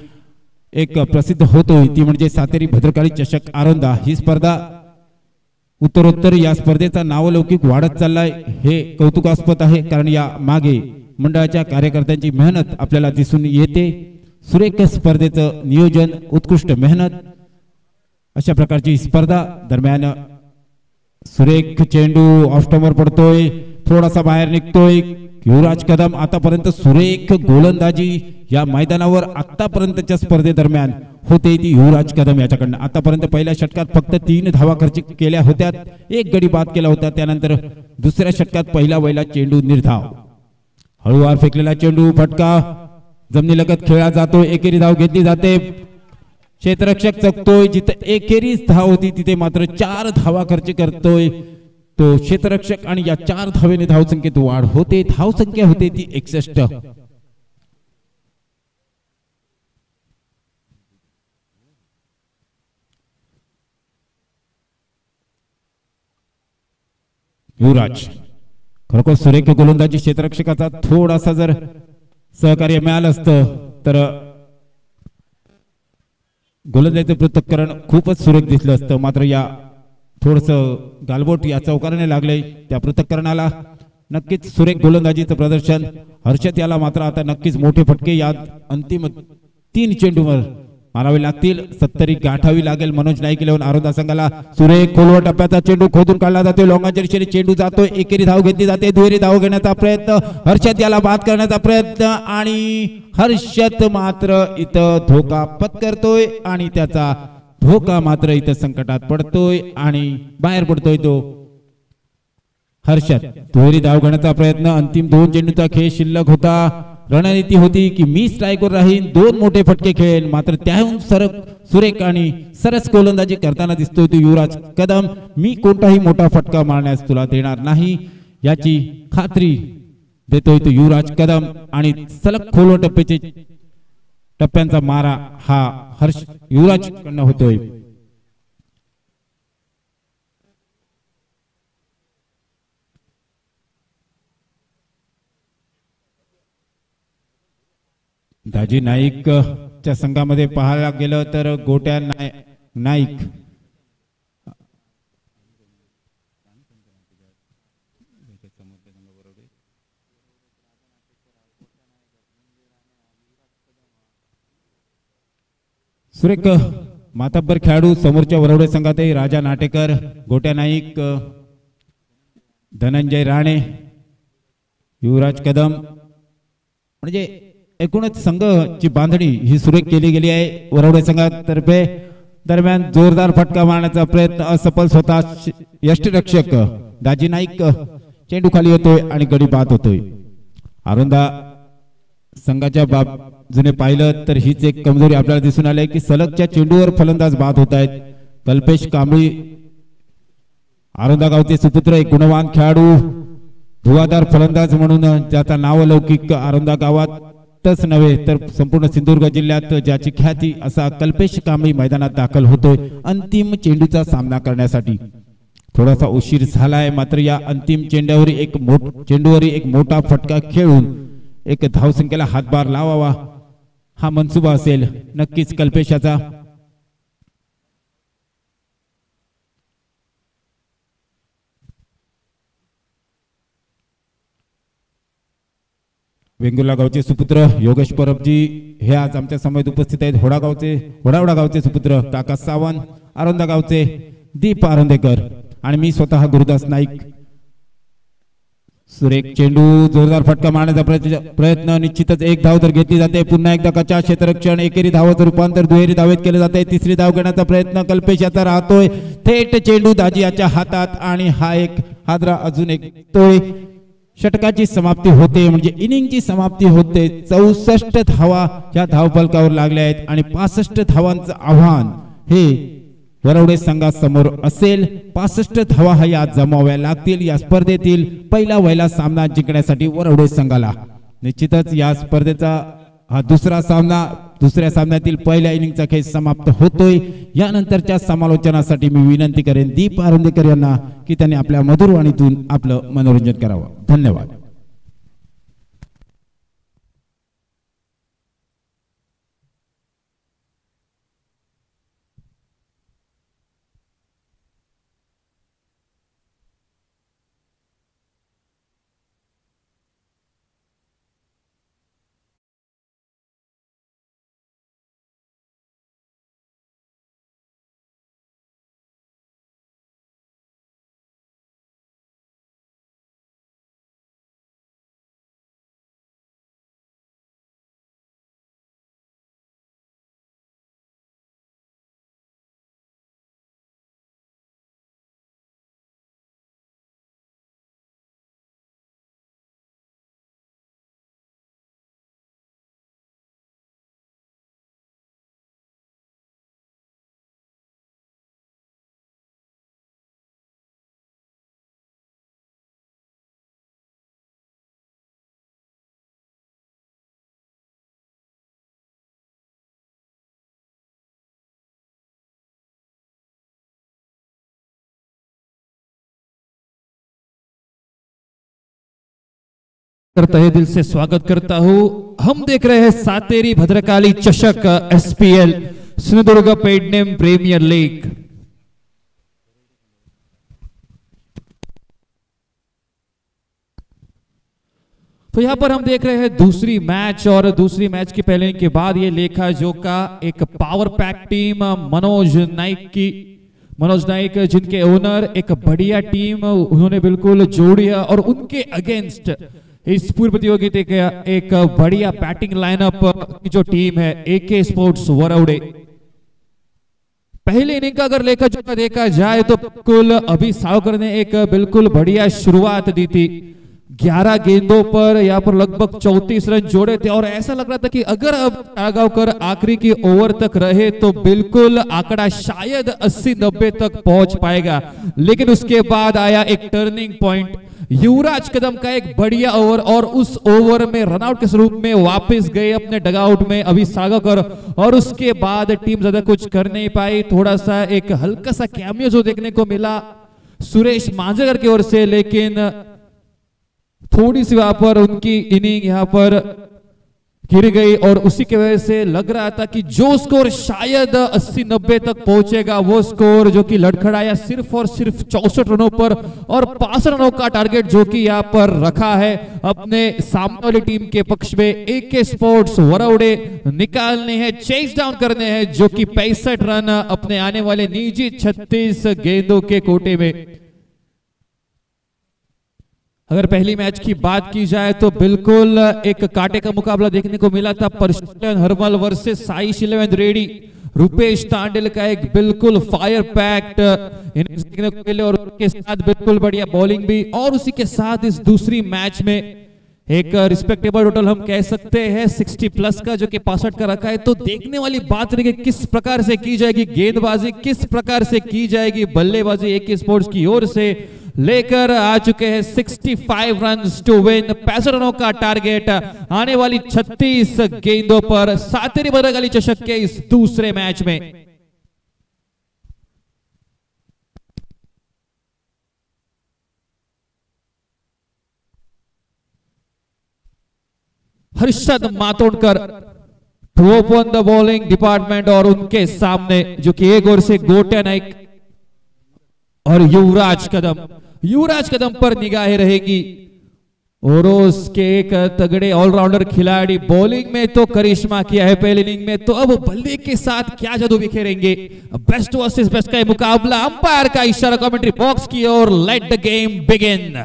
Speaker 1: एक प्रसिद्ध होतोय ती म्हणजे सातेरी भद्रकाली चषक आरोंदा। ही स्पर्धा उत्तरोत्तर या स्पर्धेचा नावलौकिक वाढत चाललाय हे कौतुकास्पद आहे, कारण या मागे मंडळाच्या कार्यकर्त्यांची मेहनत आपल्याला दिसून येते। सुरेख स्पर्धेचं नियोजन, उत्कृष्ट मेहनत, अशा प्रकारची स्पर्धा दरम्यान सुरेख चेंडू ऑफस्टंपवर पडतोय, थोडासा बाहेर निघतोय। युवराज कदम आतापर्यंत सुरेख गोलंदाजी या मैदानावर आतापर्यंतच्या स्पर्धेदरम्यान होते ती युवराज कदम याच्याकडनं। आतापर्यंत पहिल्या षटकात फक्त 3 धावा खर्च केल्या होत्या, 1 गडी बाद केला होता। त्यानंतर दुसऱ्या षटकात पहिला वैला चेंडू निर्धाव, हळूवार फेकलेला चेंडू फटका जमिनीलगत खेळला जातो, एकेरी धाव घेतली जाते। क्षेत्ररक्षक चकतोय, जिथे एकेरीच धाव होती तिथे मात्र 4 धावा खर्च करतोय तो क्षेत्ररक्षक आणि या 4 धावेने धावसंख्येत वाढ होते। धावसंख्या होते ती 61। युवराज खरोखर सुरेख गोलंदाजी क्षेत्ररक्षकाचा थोडासा जर सहकार्य मिळालं असतं तर गोलंदाजीचं पृथक्करण खूपच सुरेख दिसलं असतं। मात्र या थोडस गालबोट या चौकाराने लागले, त्या पृथक्करणाला नक्कीच सुरेख गोलंदाजीचं प्रदर्शन। हर्षद याला मात्र आता नक्कीच मोठे फटके या अंतिम 3 चेंडूवर मारावे लागतील, 70 गाठावी लागेल मनोज नाईक इलेव्हन आरोंदा संघाला। सुरेख खोलवर टप्प्याचा चेंडू खोदून काढला जातो, लॉंगाच्या दिशेने चेंडू जातोय, एकेरी धाव घेतली जाते, दुहेरी धाव घेण्याचा प्रयत्न, हर्षद याला बाद करण्याचा प्रयत्न आणि हर्षद मात्र इथं धोका पत्करतोय आणि त्याचा धोका मात्र इथं संकटात पडतोय आणि बाहेर पडतोय तो हर्षद। दुहेरी धाव घेण्याचा प्रयत्न, अंतिम 2 चेंडूचा खेळ शिल्लक होता। रणनीती होती की मी स्ट्रायकवर राहीन, 2 मोठे फटके खेळेन, मात्र त्याहून सुरेख आणि सरस गोलंदाजी करताना दिसतोय तो युवराज कदम। मी कोणताही मोठा फटका मारण्यास तुला देणार नाही याची खात्री देतोय तो युवराज कदम आणि सलग खोलवर टप्प्यांचा मारा हा युवराज कडनं होतोय। दाजी नाईक च्या संघामध्ये पाहायला गेलं तर गोट्या नाईक सुरेख मातब्बर खेळाडू, समोरच्या वरवडे संघातही राजा नाटेकर, गोट्या नाईक, धनंजय राणे, युवराज कदम, म्हणजे एकूणच संघाची बांधणी ही सुरेख केली गेली आहे वरवडे संघातर्फे। दरम्यान जोरदार फटका मारण्याचा प्रयत्न असफल होता, यष्टिरक्षक दाजी नाईक चेंडू खाली होतोय आणि गडी बाद होतोय। आरोंदा संघाच्या बाजूने पाहिलं तर हीच एक कमजोरी आपल्याला दिसून आली की सलगच्या चेंडूवर फलंदाज बाद होत आहेत। कल्पेश कांबळी आरोंदा गावचे सुपुत्र, एक गुणवान खेळाडू, धुवाधार फलंदाज म्हणून ज्याचा नावलौकिक आरोंदा गावातच नव्हे तर संपूर्ण सिंधुदुर्ग जिल्ह्यात ज्याची ख्याती, असा कल्पेश कांबळी मैदानात दाखल होतोय अंतिम चेंडूचा सामना करण्यासाठी। थोडासा उशीर झालाय, मात्र या अंतिम चेंडूवर एक मोठा फटका खेळून एक धावसंख्येला हातभार लावावा हा मनसुबा असेल नक्कीच कल्पेशाचा। वेंगुर्ला गावचे सुपुत्र योगेश परबजी हे आज आमच्या समवेत उपस्थित आहेत। होडावडा गावचे सुपुत्र काका सावंत, आरोंदा गावचे दीप आरोंदेकर आणि मी स्वतः गुरुदास नाईक। सुरेख चेंडू, जोरदार फटका मारण्याचा प्रयत्न, निश्चितच एक धाव तर घेतली जाते। पुन्हा एकदा कच्चा क्षेत्ररक्षण, एकेरी धावाचं रूपांतर दुहेरी धावेत केले जाते। तिसरी धाव घेण्याचा प्रयत्न कल्पेश याचा राहतोय, थेट चेंडू दाजी याच्या हातात आणि हा एक हादरा अजून एक तोय। षटकाची समाप्ती होते म्हणजे इनिंगची समाप्ती होते। 64 धावा या धावफलकावर लागल्या आहेत आणि 65 धावांचं आव्हान हे वरवडे संघासमोर असेल. 65 धावा ह्या जमाव्या लागतील. या स्पर्धेतील पहिला वहिला सामना जिंकण्यासाठी वरवडे संघाला. निश्चितच या स्पर्धेचा हा दुसरा सामना, दुसऱ्या सामन्यातील पहिल्या इनिंगचा खेळ समाप्त होतोय. यानंतरच्या समालोचनासाठी मी विनंती करेन दीप आरुंदेकर यांना की त्यांनी आपल्या मधुर वाणीतून आपलं मनोरंजन करावं. धन्यवाद.
Speaker 2: तहे दिल से स्वागत करता हूं. हम देख रहे हैं सातेरी भद्रकाली चषक एसपीएल सिंधुदुर्ग पेडनेम प्रीमियर लीग. तो यहां पर हम देख रहे हैं दूसरी मैच, और दूसरी मैच के पहले के बाद ये लेखा जोखा एक power pack team Manoj Naik जिनके ओनर एक बढ़िया टीम उन्होंने बिल्कुल जोड़ी है, और उनके अगेंस्ट इस पूर्व प्रतियोगिता का एक बढ़िया बैटिंग लाइनअप की जो टीम है एके स्पोर्ट्स वरवडे. पहले इनिंग का अगर लेखा जोखा देखा जाए तो बिल्कुल अभी सावकर ने एक बिल्कुल बढ़िया शुरुआत दी थी. 11 गेंदों पर यहाँ पर लगभग 34 रन जोड़े थे, और ऐसा लग रहा था कि अगर अब तागावकर आखिरी की ओवर तक रहे तो बिल्कुल आंकड़ा शायद 80-90 तक पहुंच पाएगा. लेकिन उसके बाद आया एक टर्निंग पॉइंट. युवराज कदम का एक बढ़िया ओवर, और उस ओवर में रनआउट के स्वरूप में वापस गए अपने डगआउट में अभी सागाकर, और उसके बाद टीम ज्यादा कुछ कर नहीं पाई. थोड़ा सा एक हल्का सा कैमियो जो देखने को मिला सुरेश मांजरेकर की ओर से, लेकिन थोड़ी सी वहां पर उनकी इनिंग यहां पर गिर गई, और उसी की वजह से लग रहा था कि जो स्कोर शायद 80-90 तक पहुंचेगा वो स्कोर जो कि लड़खड़ाया सिर्फ और सिर्फ 64 रनों पर, और 65 रनों का टारगेट जो कि यहां पर रखा है अपने सामने वाली टीम के पक्ष में. एके स्पोर्ट्स वरवडे निकालने हैं, चेस डाउन करने हैं जो कि 65 रन अपने आने वाले निजी 36 गेंदों के कोटे में. अगर पहली मैच की बात की जाए तो बिल्कुल एक कांटे का मुकाबला देखने को मिला था. परशुतन हरमल वर्सेस साई शिलवेंद रेड्डी. रुपेश तांडेल का एक बिल्कुल फायर पैक्ड इनिंग्स देखने को मिले, और उसके साथ बिल्कुल बढ़िया बॉलिंग भी, और उसी के साथ इस दूसरी मैच में एक रिस्पेक्टेबल टोटल हम कह सकते हैं 60 प्लस का जो कि 65 का रखा है. तो देखने वाली बात रही किस प्रकार से की जाएगी गेंदबाजी, किस प्रकार से की जाएगी बल्लेबाजी. एके स्पोर्ट्स की ओर से लेकर आ चुके हैं 65 रन्स टू विन, 65 रनों का टारगेट आने वाली 36 गेंदों पर सातेरी भद्रकाली चषक के इस दूसरे मैच में. Harshad Matondkar to open the bowling department, और उनके सामने जो कि एक ओर से गोट्या नाइक और युवराज कदम पर निगाहें रहेगी. और उसके एक तगड़े ऑलराउंडर खिलाड़ी, बॉलिंग में तो करिश्मा किया है पहले इनिंग में, तो अब बल्ले के साथ क्या जादू बिखेरेंगे. बेस्ट वर्सेस बेस्ट का मुकाबला. अंपायर का इशारा कमेंट्री बॉक्स की ओर. Let the game begin.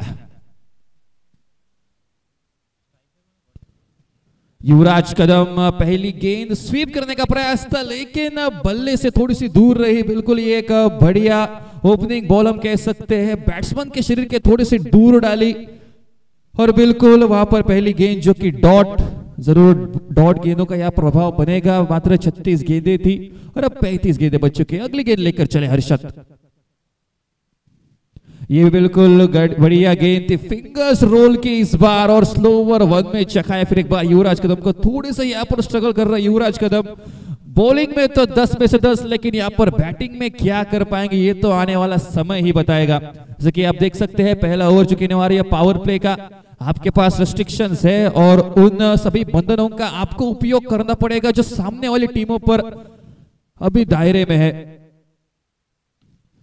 Speaker 2: Yuvraj Kadam पहली गेंद स्वीप करने का प्रयास था, लेकिन बल्ले से थोड़ी सी दूर रही. बिल्कुल ये एक बढ़िया ओपनिंग बॉल हम कह सकते हैं. बैट्समैन के शरीर के थोड़ी सी दूर डाली, और बिल्कुल वहां पर पहली गेंद जो कि डॉट जरूर डॉट गेंदों का यहाँ प्रभाव बनेगा। मात्र 36 गेंदें थी और अब 35 गेंदें बच चुके हैं। अगली गेंद लेकर चले हर्षद। ये भी बिल्कुल बढ़िया गेंद थी, फिंगर्स रोल की इस बार और स्लोवर वन में चखाया। फिर एक बार युवराज कदम को थोड़ी सा यहाँ पर स्ट्रगल कर रहा है युवराज कदम। बॉलिंग में तो 10 में से 10, लेकिन यहाँ पर बैटिंग में क्या कर पाएंगे ये तो आने वाला समय ही बताएगा। जैसे कि आप देख सकते हैं पहला ओवर जो कहने वाला है पावर प्ले का, आपके पास रेस्ट्रिक्शंस है और उन सभी बंधनों का आपको उपयोग करना पड़ेगा जो सामने वाली टीमों पर अभी दायरे में है।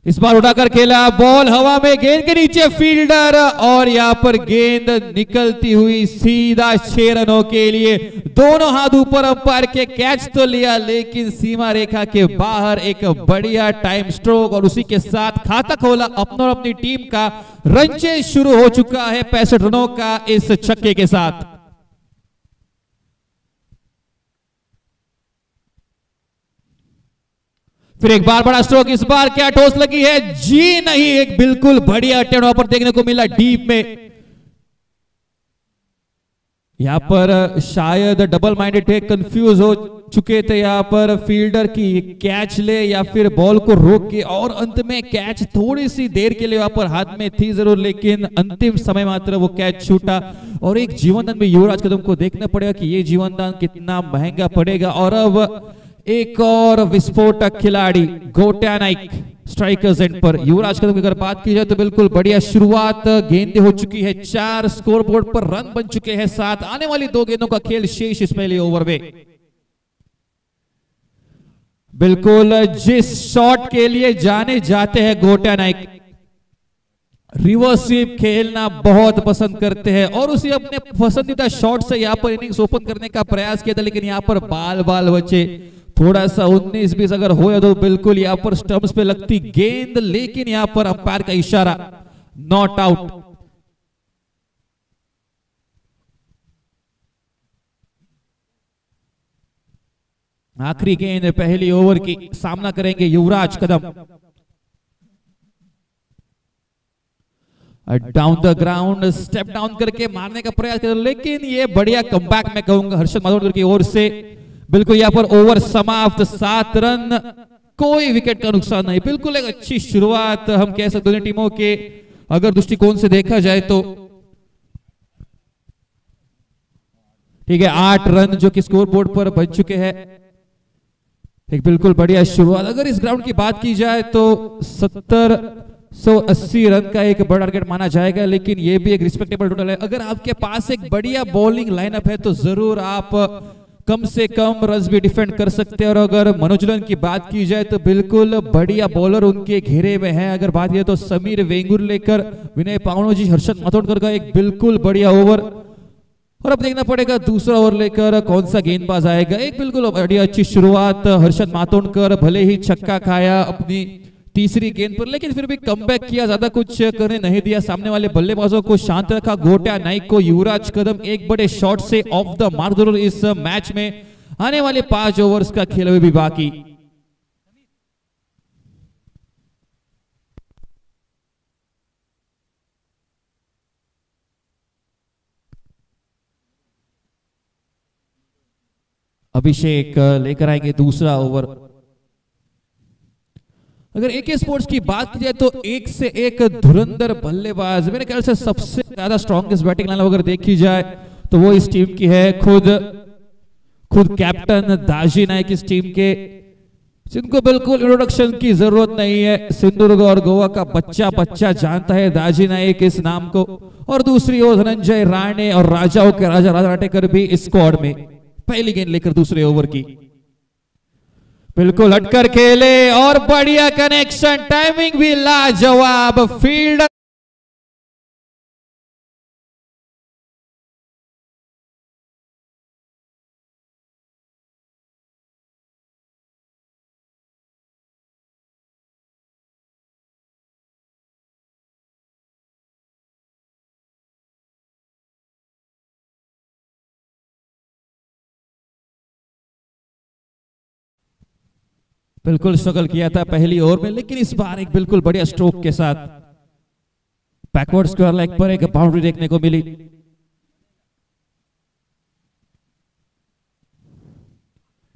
Speaker 2: इस बार उड़ाकर खेला, बॉल हवा में, गेंद के नीचे फील्डर और यहां पर गेंद निकलती हुई सीधा 6 रनों के लिए। दोनों हाथ ऊपर, अंपायर के कैच तो लिया लेकिन सीमा रेखा के बाहर। एक बढ़िया टाइम स्ट्रोक और उसी के साथ खाता खोला अपना और अपनी टीम का। रन चेज शुरू हो चुका है 65 रनों का इस छक्के के साथ। फिर एक बार बड़ा स्ट्रोक, इस बार क्या टॉस लगी है? जी नहीं, एक बिल्कुल बढ़िया अटेम्प्ट वहां पर देखने को मिला डीप में। यहां पर शायद डबल माइंडेड थे, कंफ्यूज हो चुके थे यहां पर फील्डर की कैच ले या फिर बॉल को रोक के, और अंत में कैच थोड़ी सी देर के लिए वहां पर हाथ में थी जरूर, लेकिन अंतिम समय मात्र वो कैच छूटा। और एक जीवनदान में युवराज कदम को देखना पड़ेगा कि ये जीवनदान कितना महंगा पड़ेगा। और अब एक और विस्फोटक खिलाड़ी गोट्या नाइक स्ट्राइकर्स एंड पर। युवराज कदम की अगर बात की जाए तो बिल्कुल बढ़िया शुरुआत, गेंदें हो चुकी है 4, स्कोरबोर्ड पर रन बन चुके हैं 7। आने वाली 2 गेंदों का खेल शेष इस पहले ओवर में। बिल्कुल जिस शॉट के लिए जाने जाते हैं गोट्या नाइक, रिवर्स स्वीप खेलना बहुत पसंद करते हैं और उसी अपने पसंदीदा शॉट से यहां पर इनिंग्स ओपन करने का प्रयास किया था, लेकिन यहां पर बाल बचे। थोड़ा सा 19-20 अगर हो तो बिल्कुल यहां पर स्टंप्स पे लगती गेंद, लेकिन यहां पर अंपायर का इशारा, नॉट आउट। आखिरी गेंद पहली ओवर की, सामना करेंगे Yuvraj Kadam. Down the ground step down करके मारने का प्रयास कर, लेकिन ये बढ़िया कमबैक मैं कहूंगा हर्षद माथुर की ओर से। बिल्कुल यहाँ पर ओवर समाप्त, 7 रन, कोई विकेट का नुकसान नहीं। बिल्कुल एक अच्छी शुरुआत हम कह सकते हैं टीमों के अगर दृष्टिकोण से देखा जाए तो। ठीक है, 8 रन जो कि स्कोरबोर्ड पर बन चुके हैं। एक बिल्कुल बढ़िया शुरुआत। अगर इस ग्राउंड की बात की जाए तो 70-180 रन का एक बड़ा टारगेट माना जाएगा, लेकिन ये भी एक रिस्पेक्टेबल टोटल है। अगर आपके पास एक बढ़िया बॉलिंग लाइनअप है तो जरूर आप कम से कम रन भी डिफेंड कर सकते हैं। और अगर मनोजुलन की बात की जाए तो बिल्कुल बढ़िया बॉलर उनके घेरे में है। अगर बात की तो समीर वेंगुर लेकर विनय पावनोजी, हर्षद माथोंडकर का एक बिल्कुल बढ़िया ओवर। और अब देखना पड़ेगा दूसरा ओवर लेकर कौन सा गेंदबाज आएगा। एक बिल्कुल बढ़िया अच्छी शुरुआत, हर्षद माथोंडकर भले ही छक्का खाया अपनी तीसरी गेंद पर, लेकिन फिर भी कमबैक किया, ज्यादा कुछ करने नहीं दिया, सामने वाले बल्लेबाजों को शांत रखा। गोट्या नाइक को युवराज कदम एक बड़े शॉट से ऑफ द मार्क जरूर इस मैच में। आने वाले 5 ओवर्स का खेल अभी भी बाकी। अभिषेक लेकर आएंगे दूसरा ओवर। अगर एके स्पोर्ट्स की बात की जाए तो एक से एक धुरंधर बल्लेबाज, मेरे ख्याल से सबसे ज्यादा स्ट्रॉन्गेस्ट बैटिंग लाइन अगर देखी जाए तो वो इस टीम की है। खुद कैप्टन दाजी नाइक इस टीम के, जिनको बिल्कुल इंट्रोडक्शन की जरूरत नहीं है। सिंधुदुर्ग और गोवा का बच्चा जानता है दाजी नाइक इस नाम को। और दूसरी ओर धनंजय राणे और राजाओं के राजा राटेकर भी इस स्क्वाड में। पहली गेंद लेकर दूसरे ओवर की, बिल्कुल हटकर खेले और बढ़िया कनेक्शन, टाइमिंग भी लाजवाब। फील्ड बिल्कुल स्ट्रगल किया था पहली ओवर में, लेकिन इस बार एक बिल्कुल बढ़िया स्ट्रोक के साथ बैकवर्ड स्क्वायर लेग पर एक बाउंड्री देखने को मिली।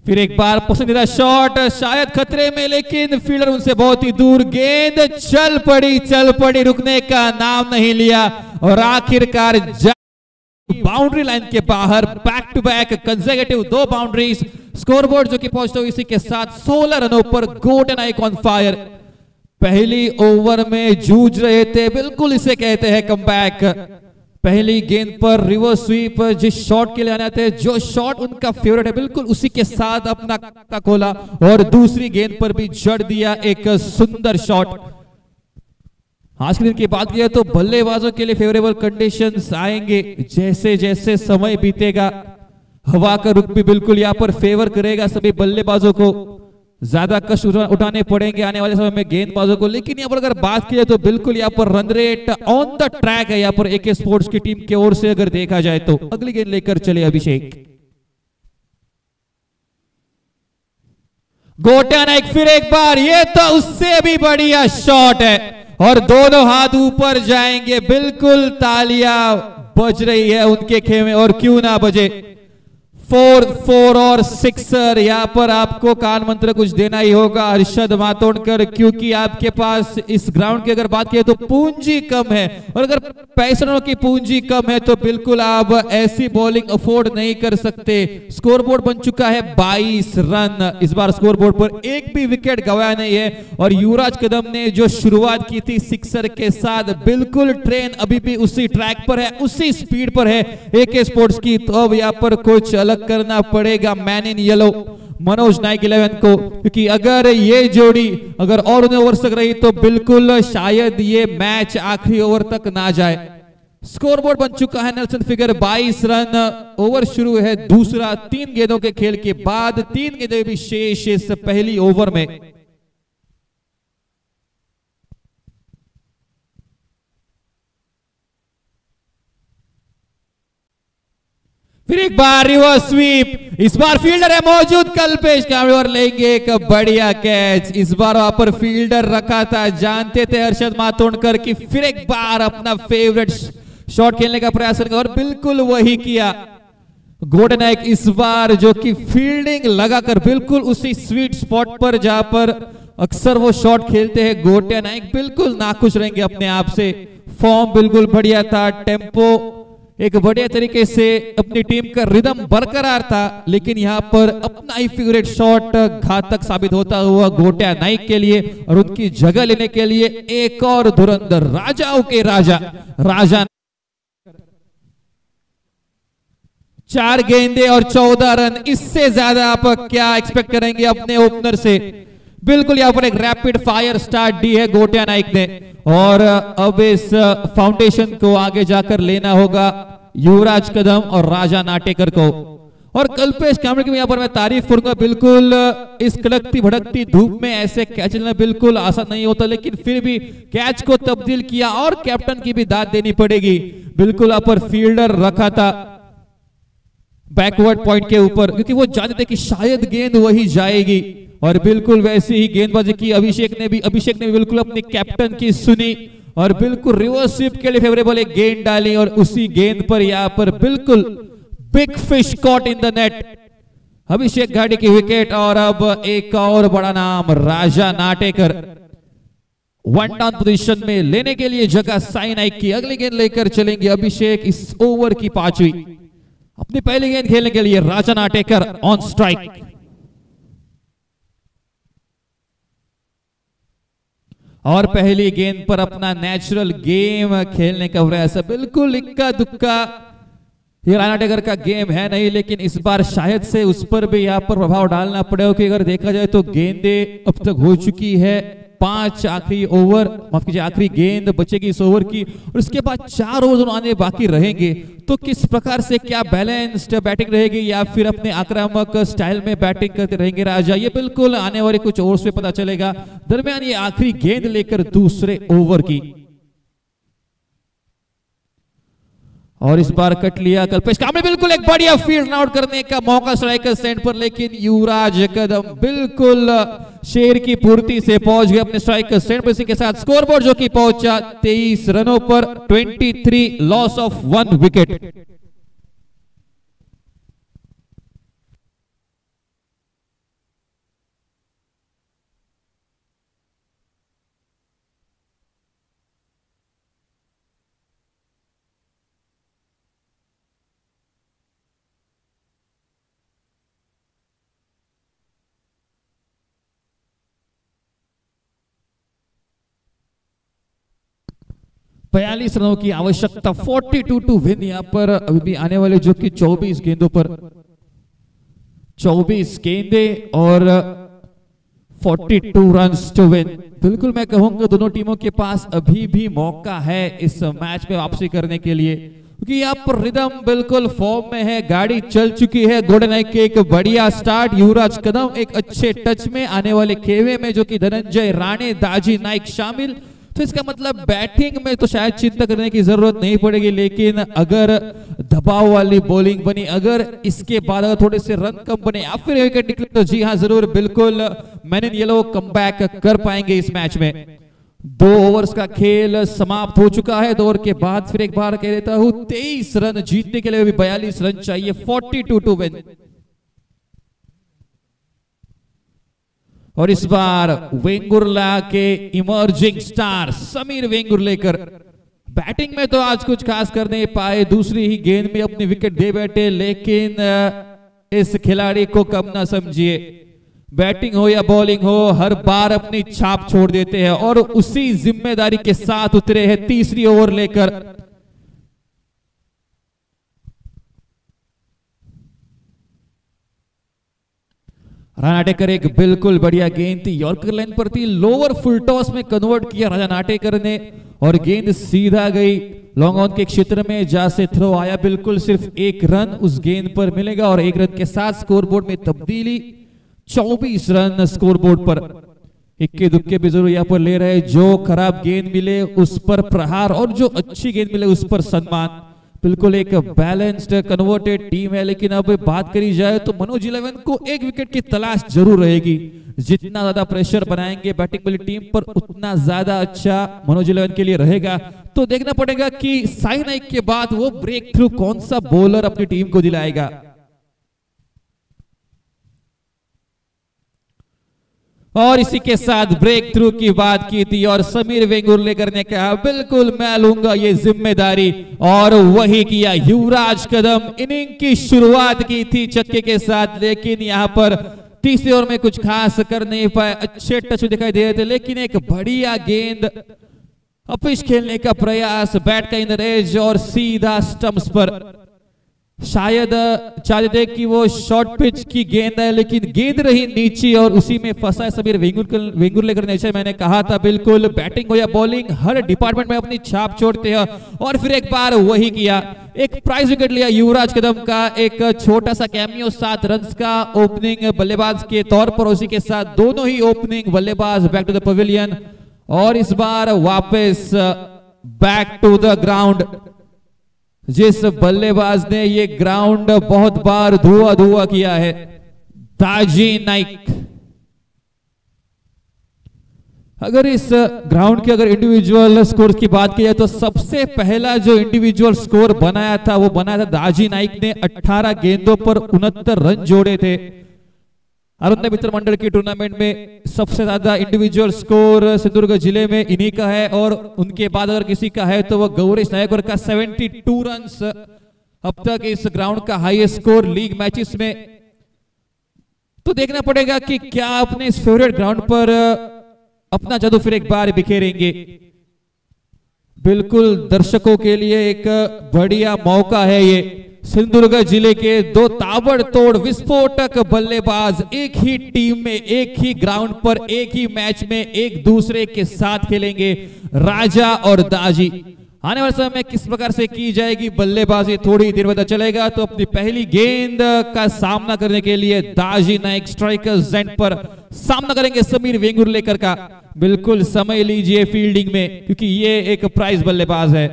Speaker 2: फिर एक बार पसंदीदा शॉट, शायद खतरे में, लेकिन फील्डर उनसे बहुत ही दूर। गेंद चल पड़ी, रुकने का नाम नहीं लिया और आखिरकार बाउंड्री लाइन के बाहर। Back to back consecutive 2 boundaries. Scoreboard जो कि पहुंचते हुए इसी के साथ 16 रनों पर गोल्डन आइक ऑन फायर। पहली ओवर में जूझ रहे थे, बिल्कुल इसे कहते हैं कमबैक। पहली गेंद पर रिवर्स स्वीप, जिस शॉट के लिए आने थे, जो शॉट उनका फेवरेट है, बिल्कुल उसी के साथ अपना खाता खोला और दूसरी गेंद पर भी जड़ दिया एक सुंदर शॉट। आज के दिन की बात किया तो बल्लेबाजों के लिए फेवरेबल कंडीशंस आएंगे जैसे जैसे समय बीतेगा। हवा का रुख भी बिल्कुल यहाँ पर फेवर करेगा सभी बल्लेबाजों को। ज्यादा कष्ट उठाने पड़ेंगे आने वाले समय में गेंदबाजों को। लेकिन यहाँ पर अगर बात की जाए तो बिल्कुल यहाँ पर run rate on the track है यहाँ पर एके स्पोर्ट्स की टीम की ओर से अगर देखा जाए तो। अगली गेंद लेकर चले अभिषेक। गोटिया नाइक फिर एक बार, ये तो उससे भी बढ़िया शॉट है और दोनों हाथ ऊपर जाएंगे। बिल्कुल तालियां बज रही है उनके खेमे और क्यों ना बजे। 4 और 6 यहाँ पर आपको कान मंत्र कुछ देना ही होगा अरशद मातोंडकर, क्योंकि आपके पास इस ग्राउंड की अगर बात की तो पूंजी कम है और अगर पैसे रनों की पूंजी कम है तो बिल्कुल आप ऐसी बॉलिंग अफोर्ड नहीं कर सकते। स्कोरबोर्ड बन चुका है 22 रन। इस बार स्कोरबोर्ड पर एक भी विकेट गवाया नहीं है और युवराज कदम ने जो शुरुआत की थी 6 के साथ, बिल्कुल ट्रेन अभी भी उसी ट्रैक पर है, उसी स्पीड पर है एके स्पोर्ट्स की। तो अब यहाँ पर कुछ अलग करना पड़ेगा man in yellow Manoj Naik 11 को, क्योंकि अगर ये जोड़ी अगर और उन्हें ओवर तक रही तो बिल्कुल शायद ये मैच आखिरी ओवर तक ना जाए। स्कोरबोर्ड बन चुका है नेल्सन फिगर 22 रन। ओवर शुरू है दूसरा, 3 गेंदों के खेल के बाद 3 गेंदें भी शेष इस पहली ओवर में। फिर एक बार रिवर्स स्वीप, इस बार फील्डर है मौजूद, कल्पेश कामड़े लेंगे एक बढ़िया कैच। इस बार वहां पर फील्डर रखा था, जानते थे हर्षद मातोंडकर की फिर एक बार अपना फेवरेट शॉट खेलने का प्रयास करेंगे और बिल्कुल वही किया। गोल्डन नाइक इस बार जो कि फील्डिंग लगाकर बिल्कुल उसी स्वीट स्पॉट पर जहां पर अक्सर वो शॉट खेलते हैं, गोटिया नाइक बिल्कुल नाखुश रहेंगे अपने आप से। फॉर्म बिल्कुल बढ़िया था, टेम्पो एक बढ़िया तरीके से अपनी टीम का रिदम बरकरार था, लेकिन यहाँ पर अपना ही फेवरेट शॉट घातक साबित होता हुआ गोटिया नाइक के लिए और उनकी जगह लेने के लिए एक और धुरंधर राजाओं के राजा 4 गेंदे और 14 रन। इससे ज्यादा आप क्या एक्सपेक्ट करेंगे अपने ओपनर से। बिल्कुल यहाँ पर एक रैपिड फायर स्टार्ट दी है गोटिया नाइक ने और अब इस फाउंडेशन को आगे जाकर लेना होगा युवराज कदम और राजा नाटेकर को। और कल्पेश कामड़े की यहाँ पर मैं तारीफ करूंगा, बिल्कुल इस कड़कती भड़कती धूप में ऐसे कैच लेना बिल्कुल आसान नहीं होता, लेकिन फिर भी कैच को तब्दील किया और कैप्टन की भी दाद देनी पड़ेगी। बिल्कुल यहाँ पर फील्डर रखा था बैकवर्ड पॉइंट के ऊपर, क्योंकि वो जानते थे कि शायद गेंद वही जाएगी और बिल्कुल वैसी ही गेंदबाजी की अभिषेक ने भी बिल्कुल अपने कैप्टन की सुनी और बिल्कुल रिवर्स स्वीप के लिए फेवरेबल एक गेंद डाली और उसी गेंद पर यहाँ पर बिल्कुल big fish caught in the net. Abhishek Gadi की विकेट और अब एक और बड़ा नाम राजा नाटेकर 1 डाउन पोजीशन में लेने के लिए जगह साइन नाइक की। अगली गेंद लेकर चलेंगे अभिषेक इस ओवर की 5वीं। अपनी पहली गेंद खेलने के लिए राजा नाटेकर ऑन स्ट्राइक। और पहली गेंद पर अपना नेचुरल गेम खेलने का प्रयास, बिल्कुल इक्का दुक्का ये राजा नाटेकर का गेम है नहीं, लेकिन इस बार शायद से उस पर भी यहाँ पर प्रभाव डालना पड़ेगा कि अगर देखा जाए तो गेंदें अब तक हो चुकी है 5 आखिरी ओवर, माफ कीजिए आखिरी गेंद बचेगी इस ओवर की और उसके बाद 4 ओवर आने बाकी रहेंगे। तो किस प्रकार से क्या बैलेंस्ड बैटिंग रहेगी या फिर अपने आक्रामक स्टाइल में बैटिंग करते रहेंगे राजा, ये बिल्कुल आने वाले कुछ ओवर्स में पता चलेगा। दरमियान ये आखिरी गेंद लेकर दूसरे ओवर की और इस बार कट लिया कल्पेश कामड़े, बिल्कुल एक बढ़िया फील्ड आउट करने का मौका स्ट्राइकर सेंड पर, लेकिन युवराज कदम बिल्कुल शेर की पूर्ति से पहुंच गए अपने स्ट्राइकर सेंड पर। इसी के साथ स्कोरबोर्ड जो कि पहुंचा 23 रनों पर 23 लॉस ऑफ 1 विकेट। 42 रनों की आवश्यकता, 42 टू विन। यहाँ पर अभी भी आने वाले जो कि 24 गेंदों पर 24 गेंदे और 42 रन्स टू विन। बिल्कुल मैं कहूंगा दोनों टीमों के पास अभी भी मौका है इस मैच में वापसी करने के लिए, क्योंकि यहाँ पर रिदम बिल्कुल फॉर्म में है, गाड़ी चल चुकी है। गोल्डन नाइक के एक बढ़िया स्टार्ट, युवराज कदम एक अच्छे टच में, आने वाले खेवे में जो कि धनंजय राणे, दाजी नाइक शामिल। तो इसका मतलब बैटिंग में तो शायद चिंता करने की जरूरत नहीं पड़ेगी, लेकिन अगर दबाव वाली बॉलिंग बनी, अगर इसके बाद अगर थोड़े से रन कम बने या फिर विकेट निकले, तो जी हाँ जरूर बिल्कुल मैन इन येलो कमबैक कर पाएंगे इस मैच में। 2 ओवर्स का खेल समाप्त हो चुका है। 2 ओवर के बाद फिर एक बार कह देता हूं 23 रन जीतने के लिए भी 42 रन चाहिए, 42 टू विन। और इस बार वेंगुर्ला के emerging star Sameer Vengurlekar batting में तो आज कुछ खास कर नहीं पाए, दूसरी ही गेंद में अपनी विकेट दे बैठे, लेकिन इस खिलाड़ी को कम ना समझिए। बैटिंग हो या बॉलिंग हो, हर बार अपनी छाप छोड़ देते हैं और उसी जिम्मेदारी के साथ उतरे हैं तीसरी ओवर लेकर। राजा नाटेकर एक बिल्कुल बढ़िया गेंद थी, यॉर्कर लाइन पर थी, लोअर फुल टॉस में कन्वर्ट किया राजा नाटेकर ने और गेंद सीधा गई लॉन्ग ऑन के क्षेत्र में, जहां से थ्रो आया। बिल्कुल सिर्फ 1 रन उस गेंद पर मिलेगा और 1 रन के साथ स्कोरबोर्ड में तब्दीली, 24 रन स्कोरबोर्ड पर। इक्के दुक्के भी जरूर यहाँ पर ले रहे, जो खराब गेंद मिले उस पर प्रहार और जो अच्छी गेंद मिले उस पर सम्मान। बिल्कुल एक बैलेंस्ड कन्वर्टेड टीम है, लेकिन अब बात करी जाए तो मनोज 11 को 1 विकेट की तलाश जरूर रहेगी। जितना ज्यादा प्रेशर बनाएंगे बैटिंग वाली टीम पर, उतना ज्यादा अच्छा मनोज 11 के लिए रहेगा। तो देखना पड़ेगा कि साई नाइक के बाद वो ब्रेक थ्रू कौन सा बॉलर अपनी टीम को दिलाएगा। और इसी के साथ ब्रेक थ्रू की बात की थी और समीर वेंगुर्लेकर ने कहा बिल्कुल मैं लूंगा ये जिम्मेदारी, और वही किया। युवराज कदम इनिंग की शुरुआत की थी छक्के के साथ, लेकिन यहां पर तीसरी ओवर में कुछ खास कर नहीं पाए। अच्छे टच दिखाई दे रहे थे, लेकिन एक बढ़िया गेंद अपिच खेलने का प्रयास, बैट का इन द एज और सीधा स्टंप्स पर। शायद चाहते थे कि वो शॉर्ट पिच की गेंद है, लेकिन गेंद रही नीची और उसी में फंसा है समीर वेंगुर्लेकर ने। मैंने कहा था बिल्कुल बैटिंग हो या बॉलिंग, हर डिपार्टमेंट में अपनी छाप छोड़ते हैं और फिर एक बार वही किया। एक प्राइज विकेट लिया युवराज कदम का, एक छोटा सा कैमियो 7 रन्स का ओपनिंग बल्लेबाज के तौर पर, उसी के साथ दोनों ही ओपनिंग बल्लेबाज बैक टू द पवेलियन और इस बार वापस बैक टू द ग्राउंड। जिस बल्लेबाज ने ये ग्राउंड बहुत बार धुआं धुआं किया है, दाजी नाइक। अगर इस ग्राउंड के अगर इंडिविजुअल स्कोर की बात की जाए तो सबसे पहला जो इंडिविजुअल स्कोर बनाया था वो बनाया था दाजी नाइक ने। 18 गेंदों पर 69 रन जोड़े थे। अरुण मित्र मंडल की टूर्नामेंट में सबसे ज्यादा इंडिविजुअल स्कोर सिंधुदुर्ग जिले में इन्हीं का है, और उनके बाद अगर किसी का है तो वो गौरीश नायकर का 72 रन्स अब तक इस ग्राउंड का हाईएस्ट स्कोर लीग मैचेस में। तो देखना पड़ेगा कि क्या अपने इस फेवरेट ग्राउंड पर अपना जादू फिर एक बार बिखेरेंगे। बिल्कुल दर्शकों के लिए एक बढ़िया मौका है ये। सिंधुदुर्ग जिले के 2 ताबड़तोड़ विस्फोटक बल्लेबाज एक ही टीम में, एक ही ग्राउंड पर, एक ही मैच में एक दूसरे के साथ खेलेंगे, राजा और दाजी। आने वाले समय में किस प्रकार से की जाएगी बल्लेबाजी थोड़ी देर पता चलेगा। तो अपनी पहली गेंद का सामना करने के लिए दाजी नाइक स्ट्राइकर एंड पर सामना करेंगे समीर वेंगुर्लेकर का। बिल्कुल समय लीजिए फील्डिंग में, क्योंकि ये एक प्राइज बल्लेबाज है।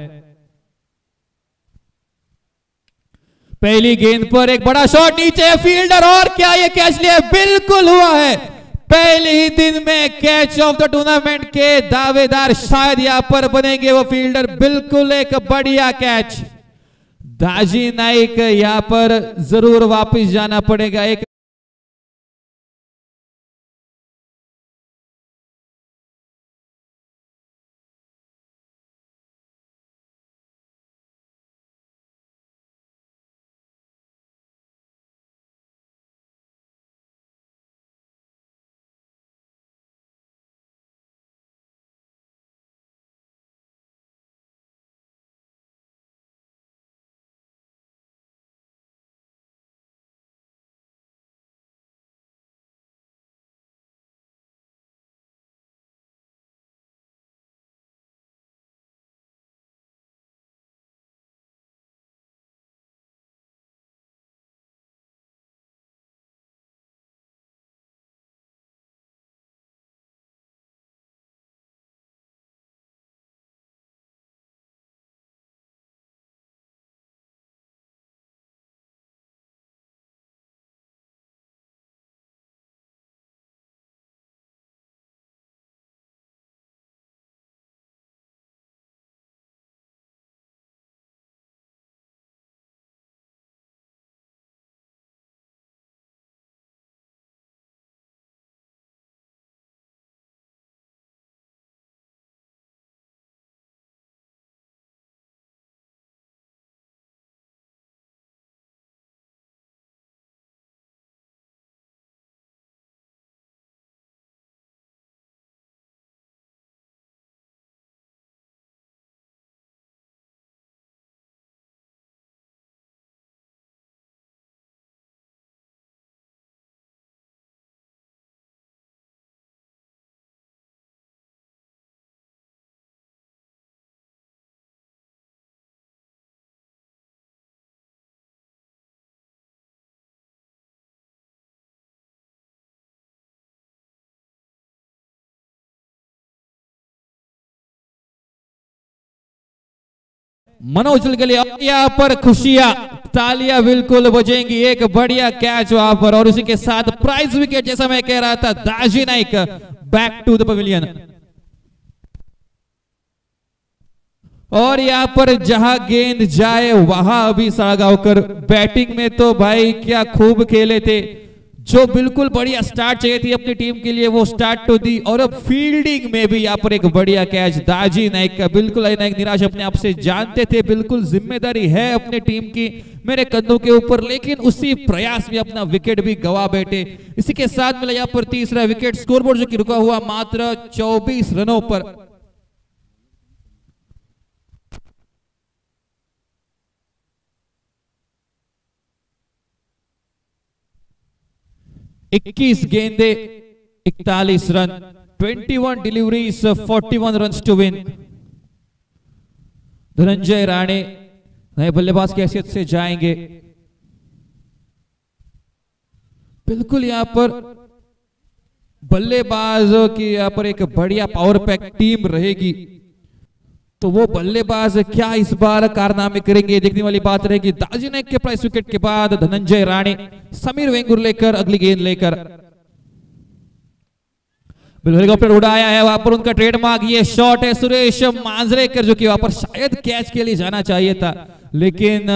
Speaker 2: पहली गेंद पर एक बड़ा शॉट, नीचे फील्डर, और क्या ये कैच लिया? बिल्कुल हुआ है। पहले ही दिन में कैच ऑफ द टूर्नामेंट के दावेदार शायद यहां पर बनेंगे वो फील्डर। बिल्कुल एक बढ़िया कैच। दाजी नाइक यहां पर जरूर वापस जाना पड़ेगा। एक मनोज के लिए। और यहाँ पर खुशियां, तालियां बिल्कुल बजेंगी। एक बढ़िया कैच वहां पर और उसी के साथ प्राइज विकेट, जैसा मैं कह रहा था, Daji Naik back to the pavilion. और यहाँ पर जहां गेंद जाए वहां अभी सागावकर बैटिंग में तो भाई क्या खूब खेले थे। जो बिल्कुल बढ़िया स्टार्ट चाहिए थी अपनी टीम के लिए वो स्टार्ट तो दी। और अब फील्डिंग में भी यहाँ पर एक बढ़िया कैच दाजी नाइक का। बिल्कुल नाइक निराश अपने आप से जानते थे, बिल्कुल जिम्मेदारी है अपने टीम की मेरे कंधों के ऊपर, लेकिन उसी प्रयास में अपना विकेट भी गवा बैठे। इसी के साथ मिला यहाँ पर तीसरा विकेट। स्कोरबोर्ड जो कि रुका हुआ मात्र 24 रनों पर। इक्कीस गेंदे 41 run, 21 deliveries 41 runs to win. Dhananjay Rane नए बल्लेबाज की हैसियत से जाएंगे। बिल्कुल यहां पर बल्लेबाजों की यहां पर एक बढ़िया पावर पैक टीम रहेगी, तो वो बल्लेबाज क्या इस बार कारनामे करेंगे, देखने वाली बात रहेगी। दाजी नाइक के प्राइस विकेट के बाद धनंजय राणे, समीर वेंगुर लेकर अगली गेंद लेकर हेलीकॉप्टर उड़ाया है वहां पर उनका ट्रेडमार्क ये शॉट है। सुरेश मांजरेकर जो कि वहां पर शायद कैच के लिए जाना चाहिए था, लेकिन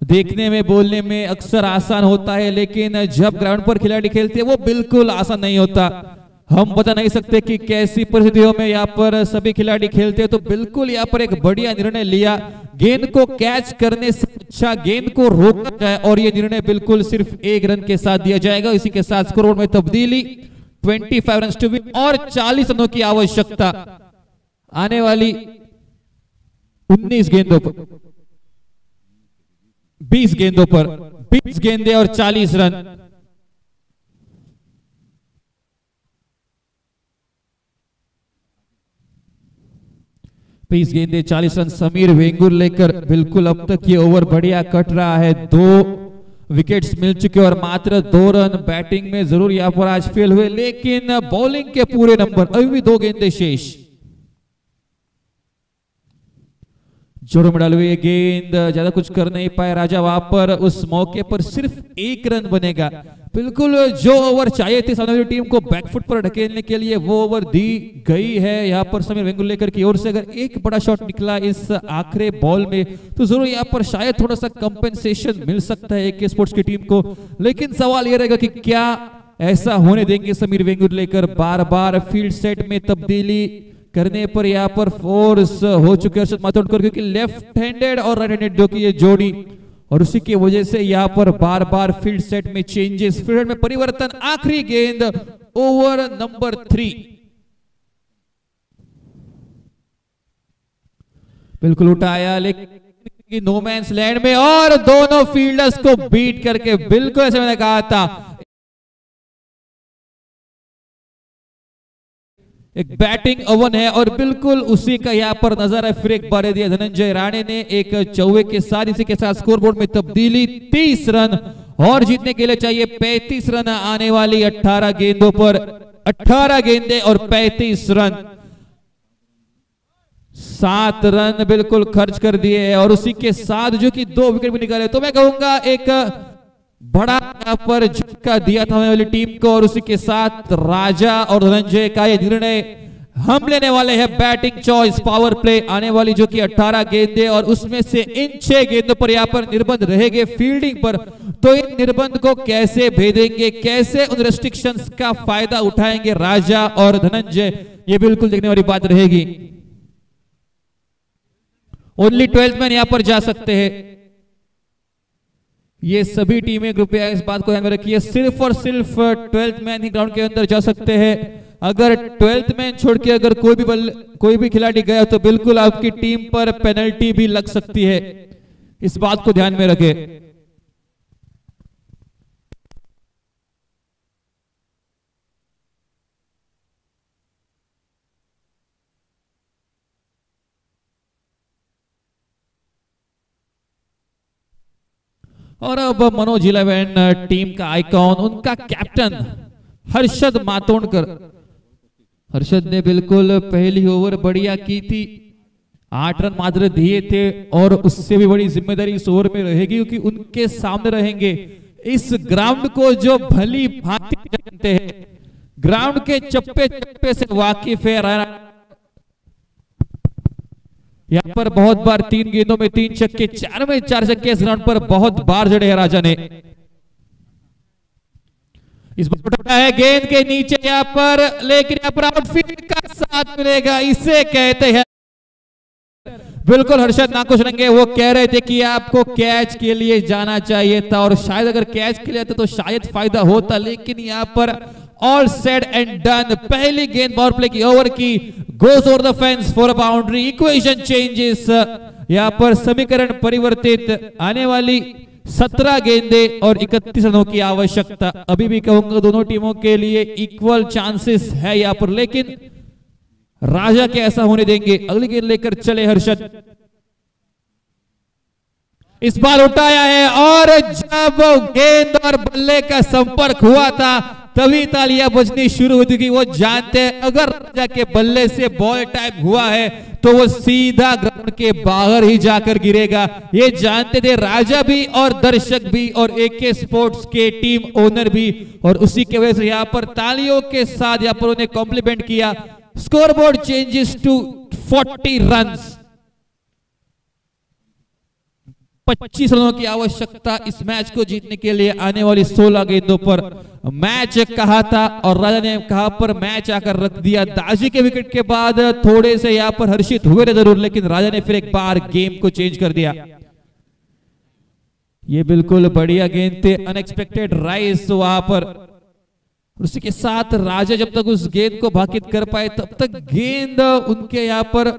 Speaker 2: देखने में बोलने में अक्सर आसान होता है, लेकिन जब ग्राउंड पर खिलाड़ी खेलते हैं वो बिल्कुल आसान नहीं होता। हम बता नहीं सकते कि कैसी परिस्थितियों में यहाँ पर सभी खिलाड़ी खेलते हैं। तो बिल्कुल यहाँ पर एक बढ़िया निर्णय लिया, गेंद को कैच करने से अच्छा गेंद को रोका जाए, और ये निर्णय बिल्कुल सिर्फ 1 रन के साथ दिया जाएगा। इसी के साथ स्कोरबोर्ड में तब्दीली, 25 रन टू विन और 40 रनों की आवश्यकता आने वाली 19 गेंदों पर, 20 गेंदों पर 20 गेंदे और 40 रन। बीस गेंदे 40 रन समीर वेंगुर लेकर। बिल्कुल अब तक ये ओवर बढ़िया कट रहा है, 2 विकेट्स मिल चुके और मात्र 2 रन। बैटिंग में जरूर यहां पर आज फेल हुए, लेकिन बॉलिंग के पूरे नंबर, अभी भी 2 गेंदे शेष। जोड़ों में डाली हुई गेंद, ज्यादा कुछ कर नहीं पाए राजा वहां पर। उस मौके पर सिर्फ 1 रन बनेगा। बिल्कुल जो ओवर चाहिए थे सामने वाली टीम को बैकफुट पर ढकेलने के लिए, वो ओवर दी गई है यहाँ पर समीर वेंगुर्लेकर की ओर से। अगर एक बड़ा शॉट निकला इस आखिरी बॉल में तो जरूर यहाँ पर शायद थोड़ा सा कंपेंसेशन मिल सकता है AK स्पोर्ट्स की टीम को, लेकिन सवाल ये रहेगा कि क्या ऐसा होने देंगे समीर वेंगुर्लेकर। बार बार फील्ड सेट में तब्दीली करने पर यहाँ पर फोर्स हो चुके हैं माथोड़कर, क्योंकि लेफ्ट हैंडेड और राइट हैंडेड जो कि ये जोड़ी, और उसी की वजह से यहाँ पर बार बार फील्ड सेट में चेंजेस, फील्ड में परिवर्तन। आखिरी गेंद ओवर नंबर 3, बिल्कुल उठाया लेकिन नो मैंस लैंड में, और दोनों फील्डर्स को बीट करके, बिल्कुल ऐसे मैंने कहा था, एक बैटिंग ओवन है और बिल्कुल उसी का यहाँ पर नजारा फिर एक बार दिया धनंजय राणे ने एक चौवे के साथ। इसी के साथ स्कोरबोर्ड में तब्दीली, 30 रन और जीतने के लिए चाहिए 35 रन आने वाली 18 गेंदों पर। 18 गेंदे और 35 रन, 7 रन बिल्कुल खर्च कर दिए हैं और उसी के साथ जो कि 2 विकेट भी निकाले। तो मैं कहूंगा एक बड़ा यहाँ पर झटका दिया था हमें वाली टीम को, और उसी के साथ राजा और धनंजय का ये निर्णय हम लेने वाले हैं। बैटिंग चॉइस, पावर प्ले आने वाली जो कि 18 गेंदे और उसमें से इन 6 गेंदों पर यहाँ पर निर्बंध रहेंगे फील्डिंग पर। तो इन निर्बंध को कैसे भेदेंगे, कैसे उन रेस्ट्रिक्शंस का फायदा उठाएंगे राजा और धनंजय, ये बिल्कुल देखने वाली बात रहेगी। ओनली 12th मैन यहाँ पर जा सकते हैं। ये सभी टीमें कृपया इस बात को ध्यान में रखिए, सिर्फ और सिर्फ 12th मैन ही ग्राउंड के अंदर जा सकते हैं। अगर 12th मैन छोड़ के अगर कोई भी खिलाड़ी गया तो बिल्कुल आपकी टीम पर पेनल्टी भी लग सकती है, इस बात को ध्यान में रखें। और अब मनोज 11 टीम का आइकॉन, उनका कैप्टन हर्षद मातोंडकर। हर्षद ने बिल्कुल पहली ओवर बढ़िया की थी, 8 रन मात्र दिए थे और उससे भी बड़ी जिम्मेदारी इस ओवर में रहेगी क्योंकि उनके सामने रहेंगे इस ग्राउंड को जो भली भांति जानते हैं, ग्राउंड के चप्पे चप्पे से वाकिफ है। यहाँ पर बहुत बार 3 गेंदों में 3 छक्के, 4 में 4 छक्के इस ग्राउंड पर बहुत बार जड़े हैं राजा ने। इस बार उठा है गेंद के नीचे यहाँ पर, लेकिन यहाँ पर आउटफील्ड का साथ मिलेगा, इसे कहते हैं बिल्कुल हर्षद नाखुश रहेंगे। वो कह रहे थे कि आपको कैच के लिए जाना चाहिए था और शायद अगर कैच के लिए आते तो शायद फायदा होता, लेकिन यहाँ पर ऑल सेड एंड डन। पहली गेंद पावर प्ले की ओवर की, goes over the fence for a boundary. Equation changes, यहाँ पर समीकरण परिवर्तित। आने वाली 17 गेंदे और 31 रनों की आवश्यकता। अभी भी कहूंगा दोनों टीमों के लिए इक्वल चांसेस है यहाँ पर, लेकिन राजा के ऐसा होने देंगे। अगली गेंद लेकर चले हर्षद, इस बार उठाया है और जब गेंद और बल्ले का संपर्क हुआ था तभी तालियां बजनी शुरू हुई थी। वो जानते हैं अगर राजा के बल्ले से बॉल टाइप हुआ है तो वो सीधा ग्राउंड के बाहर ही जाकर गिरेगा। ये जानते थे राजा भी और दर्शक भी और एके स्पोर्ट्स के टीम ओनर भी, और उसी के वजह से यहाँ पर तालियों के साथ यहाँ पर उन्हें कॉम्प्लीमेंट किया। Scoreboard changes to 40 runs. 25 रनों की आवश्यकता इस मैच को जीतने के लिए। आने वाली 16 गेंदों पर मैच कहा था और राजा ने कहा पर मैच आकर रख दिया। दाजी के विकेट के बाद थोड़े से यहाँ पर हर्षित हुए थे जरूर, लेकिन राजा ने फिर एक बार गेम को चेंज कर दिया। ये बिल्कुल बढ़िया गेंद थे, अनएक्सपेक्टेड राइज वहां पर। उसी के साथ राजा जब तक उस गेंद को भाकित कर पाए तब तक गेंद उनके यहाँ पर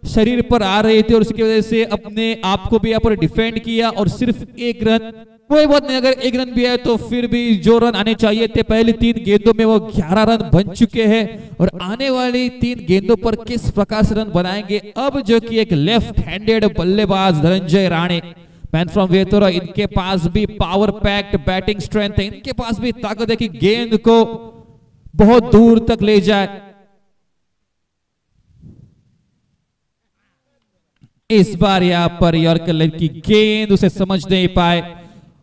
Speaker 2: शरीर पर आ रही थी और उसकी वजह से अपने आप को भी यहाँ पर डिफेंड किया और सिर्फ 1 रन, कोई बात नहीं, अगर 1 रन भी है तो फिर भी जो रन आने चाहिए थे पहली 3 गेंदों में वो 11 रन बन चुके हैं और आने वाली 3 गेंदों पर किस प्रकार से रन बनाएंगे अब, जो कि एक लेफ्ट हैंडेड बल्लेबाज धनंजय राणे, मैन फ्रॉम वेतोरा, इनके पास भी पावर पैक्ड बैटिंग स्ट्रेंथ है, इनके पास भी ताकत है कि गेंद को बहुत दूर तक ले जाए। इस बार यहां पर यॉर्कर की गेंद उसे समझ नहीं पाए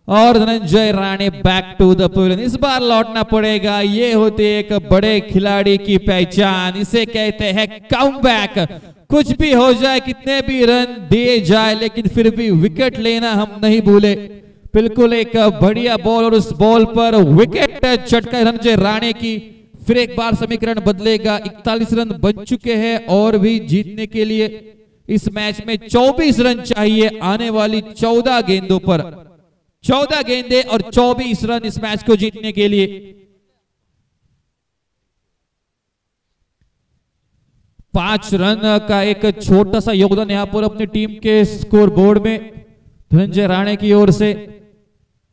Speaker 2: और Dhananjay Rane back to the pavilion. इस बार लौटना पड़ेगा, ये होती है एक बड़े खिलाड़ी की पहचान, इसे कहते हैं कमबैक। कुछ भी हो जाए, कितने भी रन दिए जाए, लेकिन फिर भी विकेट लेना हम नहीं भूले। बिल्कुल एक बढ़िया बॉल और उस बॉल पर विकेट चटका धनंजय राणे की। फिर एक बार समीकरण बदलेगा, 41 रन बन चुके हैं और भी जीतने के लिए इस मैच में 24 रन चाहिए। आने वाली 14 गेंदों पर 14 गेंदे और 24 रन इस मैच को जीतने के लिए। पांच रन का एक छोटा सा योगदान यहां पर अपनी टीम के स्कोर बोर्ड में धनंजय राणे की ओर से।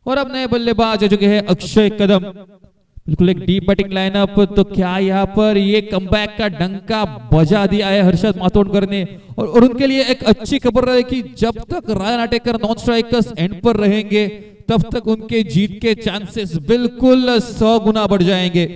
Speaker 2: और अब नए बल्लेबाज जो है अक्षय कदम, बिल्कुल एक डीप बैटिंग लाइनअप। तो क्या यहाँ पर ये कमबैक का डंका बजा दिया है हर्षद मातोंडकर ने, और उनके लिए एक अच्छी खबर है कि जब तक राजा नाटेकर नॉन स्ट्राइकर्स एंड पर रहेंगे तब तक उनके जीत के चांसेस बिल्कुल 100 गुना बढ़ जाएंगे।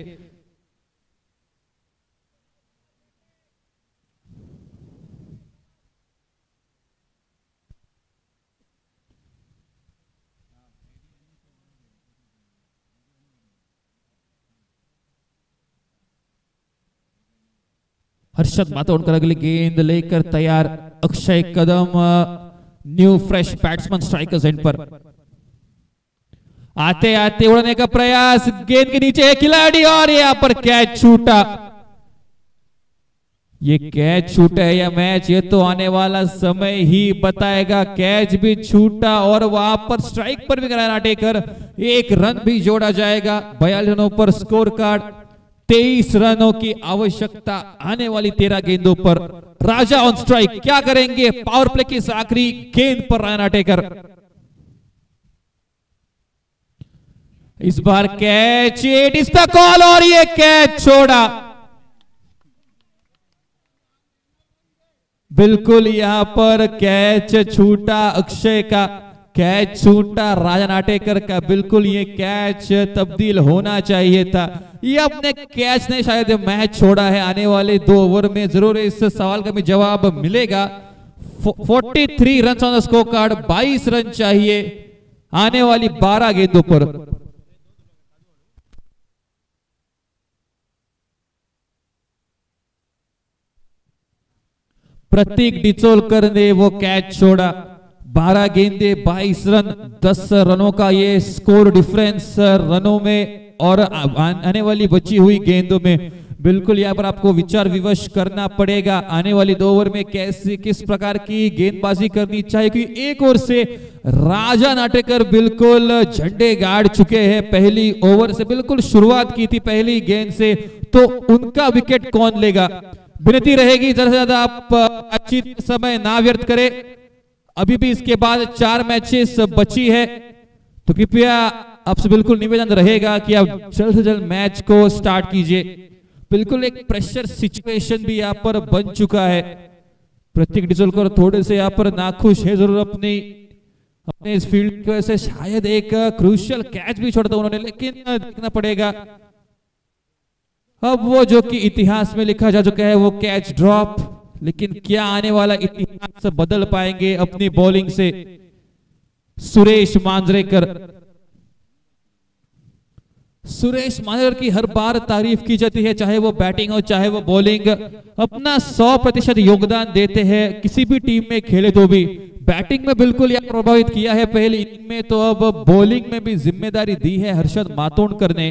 Speaker 2: हर्षद मातोंडकर अगली गेंद लेकर तैयार। Akshay Kadam new fresh batsman striker's end पर। आते आते उड़ने का प्रयास, गेंद के नीचे है खिलाड़ी और यहां पर कैच छूटा। ये कैच छूटा है या मैच, ये तो आने वाला समय ही बताएगा। कैच भी छूटा और वहां पर स्ट्राइक पर भी कराया नाटेकर, 1 रन भी जोड़ा जाएगा। 42 रनों पर स्कोर कार्ड, 23 रनों की आवश्यकता आने वाली 13 गेंदों पर। राजा ऑन स्ट्राइक, क्या करेंगे पावर प्ले की आखिरी गेंद पर राजा नाटेकर। इस बार catch, it is the call और ये कैच छोड़ा। बिल्कुल यहां पर कैच छूटा, अक्षय का कैच छूटा, राजा नाटेकर का बिल्कुल ये कैच तब्दील होना चाहिए था। ये अपने कैच ने शायद मैच छोड़ा है। आने वाले 2 ओवर में जरूर इस सवाल का भी जवाब मिलेगा। 43 run on the score card, 22 run चाहिए आने वाली 12 गेंदों पर। प्रतीक डिचोलकर ने वो कैच छोड़ा, 12 गेंदे 22 रन, 10 रनों का ये स्कोर डिफरेंस रनों में और आने वाली बची हुई गेंदों में। बिल्कुल यहाँ पर आपको विचार विमर्श करना पड़ेगा आने वाली 2 ओवर में कैसे किस प्रकार की गेंदबाजी करनी चाहिए, क्योंकि एक ओर से राजा नाटेकर बिल्कुल झंडे गाड़ चुके हैं, पहली ओवर से बिल्कुल शुरुआत की थी पहली गेंद से, तो उनका विकेट कौन लेगा। विनती रहेगी ज्यादा से ज्यादा आप अच्छी समय ना व्यर्थ करें, अभी भी इसके बाद 4 मैचेस बची है, तो कृपया आपसे बिल्कुल निवेदन रहेगा कि आप जल्द से जल्द मैच को स्टार्ट कीजिए। बिल्कुल एक प्रेशर सिचुएशन भी यहाँ पर बन चुका है। प्रतीक डिचोलकर थोड़े से यहाँ पर नाखुश है जरूर अपने इस फील्ड की वजह से, शायद एक क्रूशियल कैच भी छोड़ा था उन्होंने, लेकिन देखना पड़ेगा अब वो जो कि इतिहास में लिखा जा चुका है वो कैच ड्रॉप, लेकिन क्या आने वाला इतिहास बदल पाएंगे अपनी बॉलिंग से सुरेश मांजरेकर। सुरेश मांजरेकर की हर बार तारीफ की जाती है, चाहे वो बैटिंग हो चाहे वो बॉलिंग, अपना 100% योगदान देते हैं किसी भी टीम में खेले तो भी। बैटिंग में बिल्कुल यह प्रभावित किया है पहली इनिंग में, तो अब बॉलिंग में भी जिम्मेदारी दी है हर्षद मातोंडकर ने।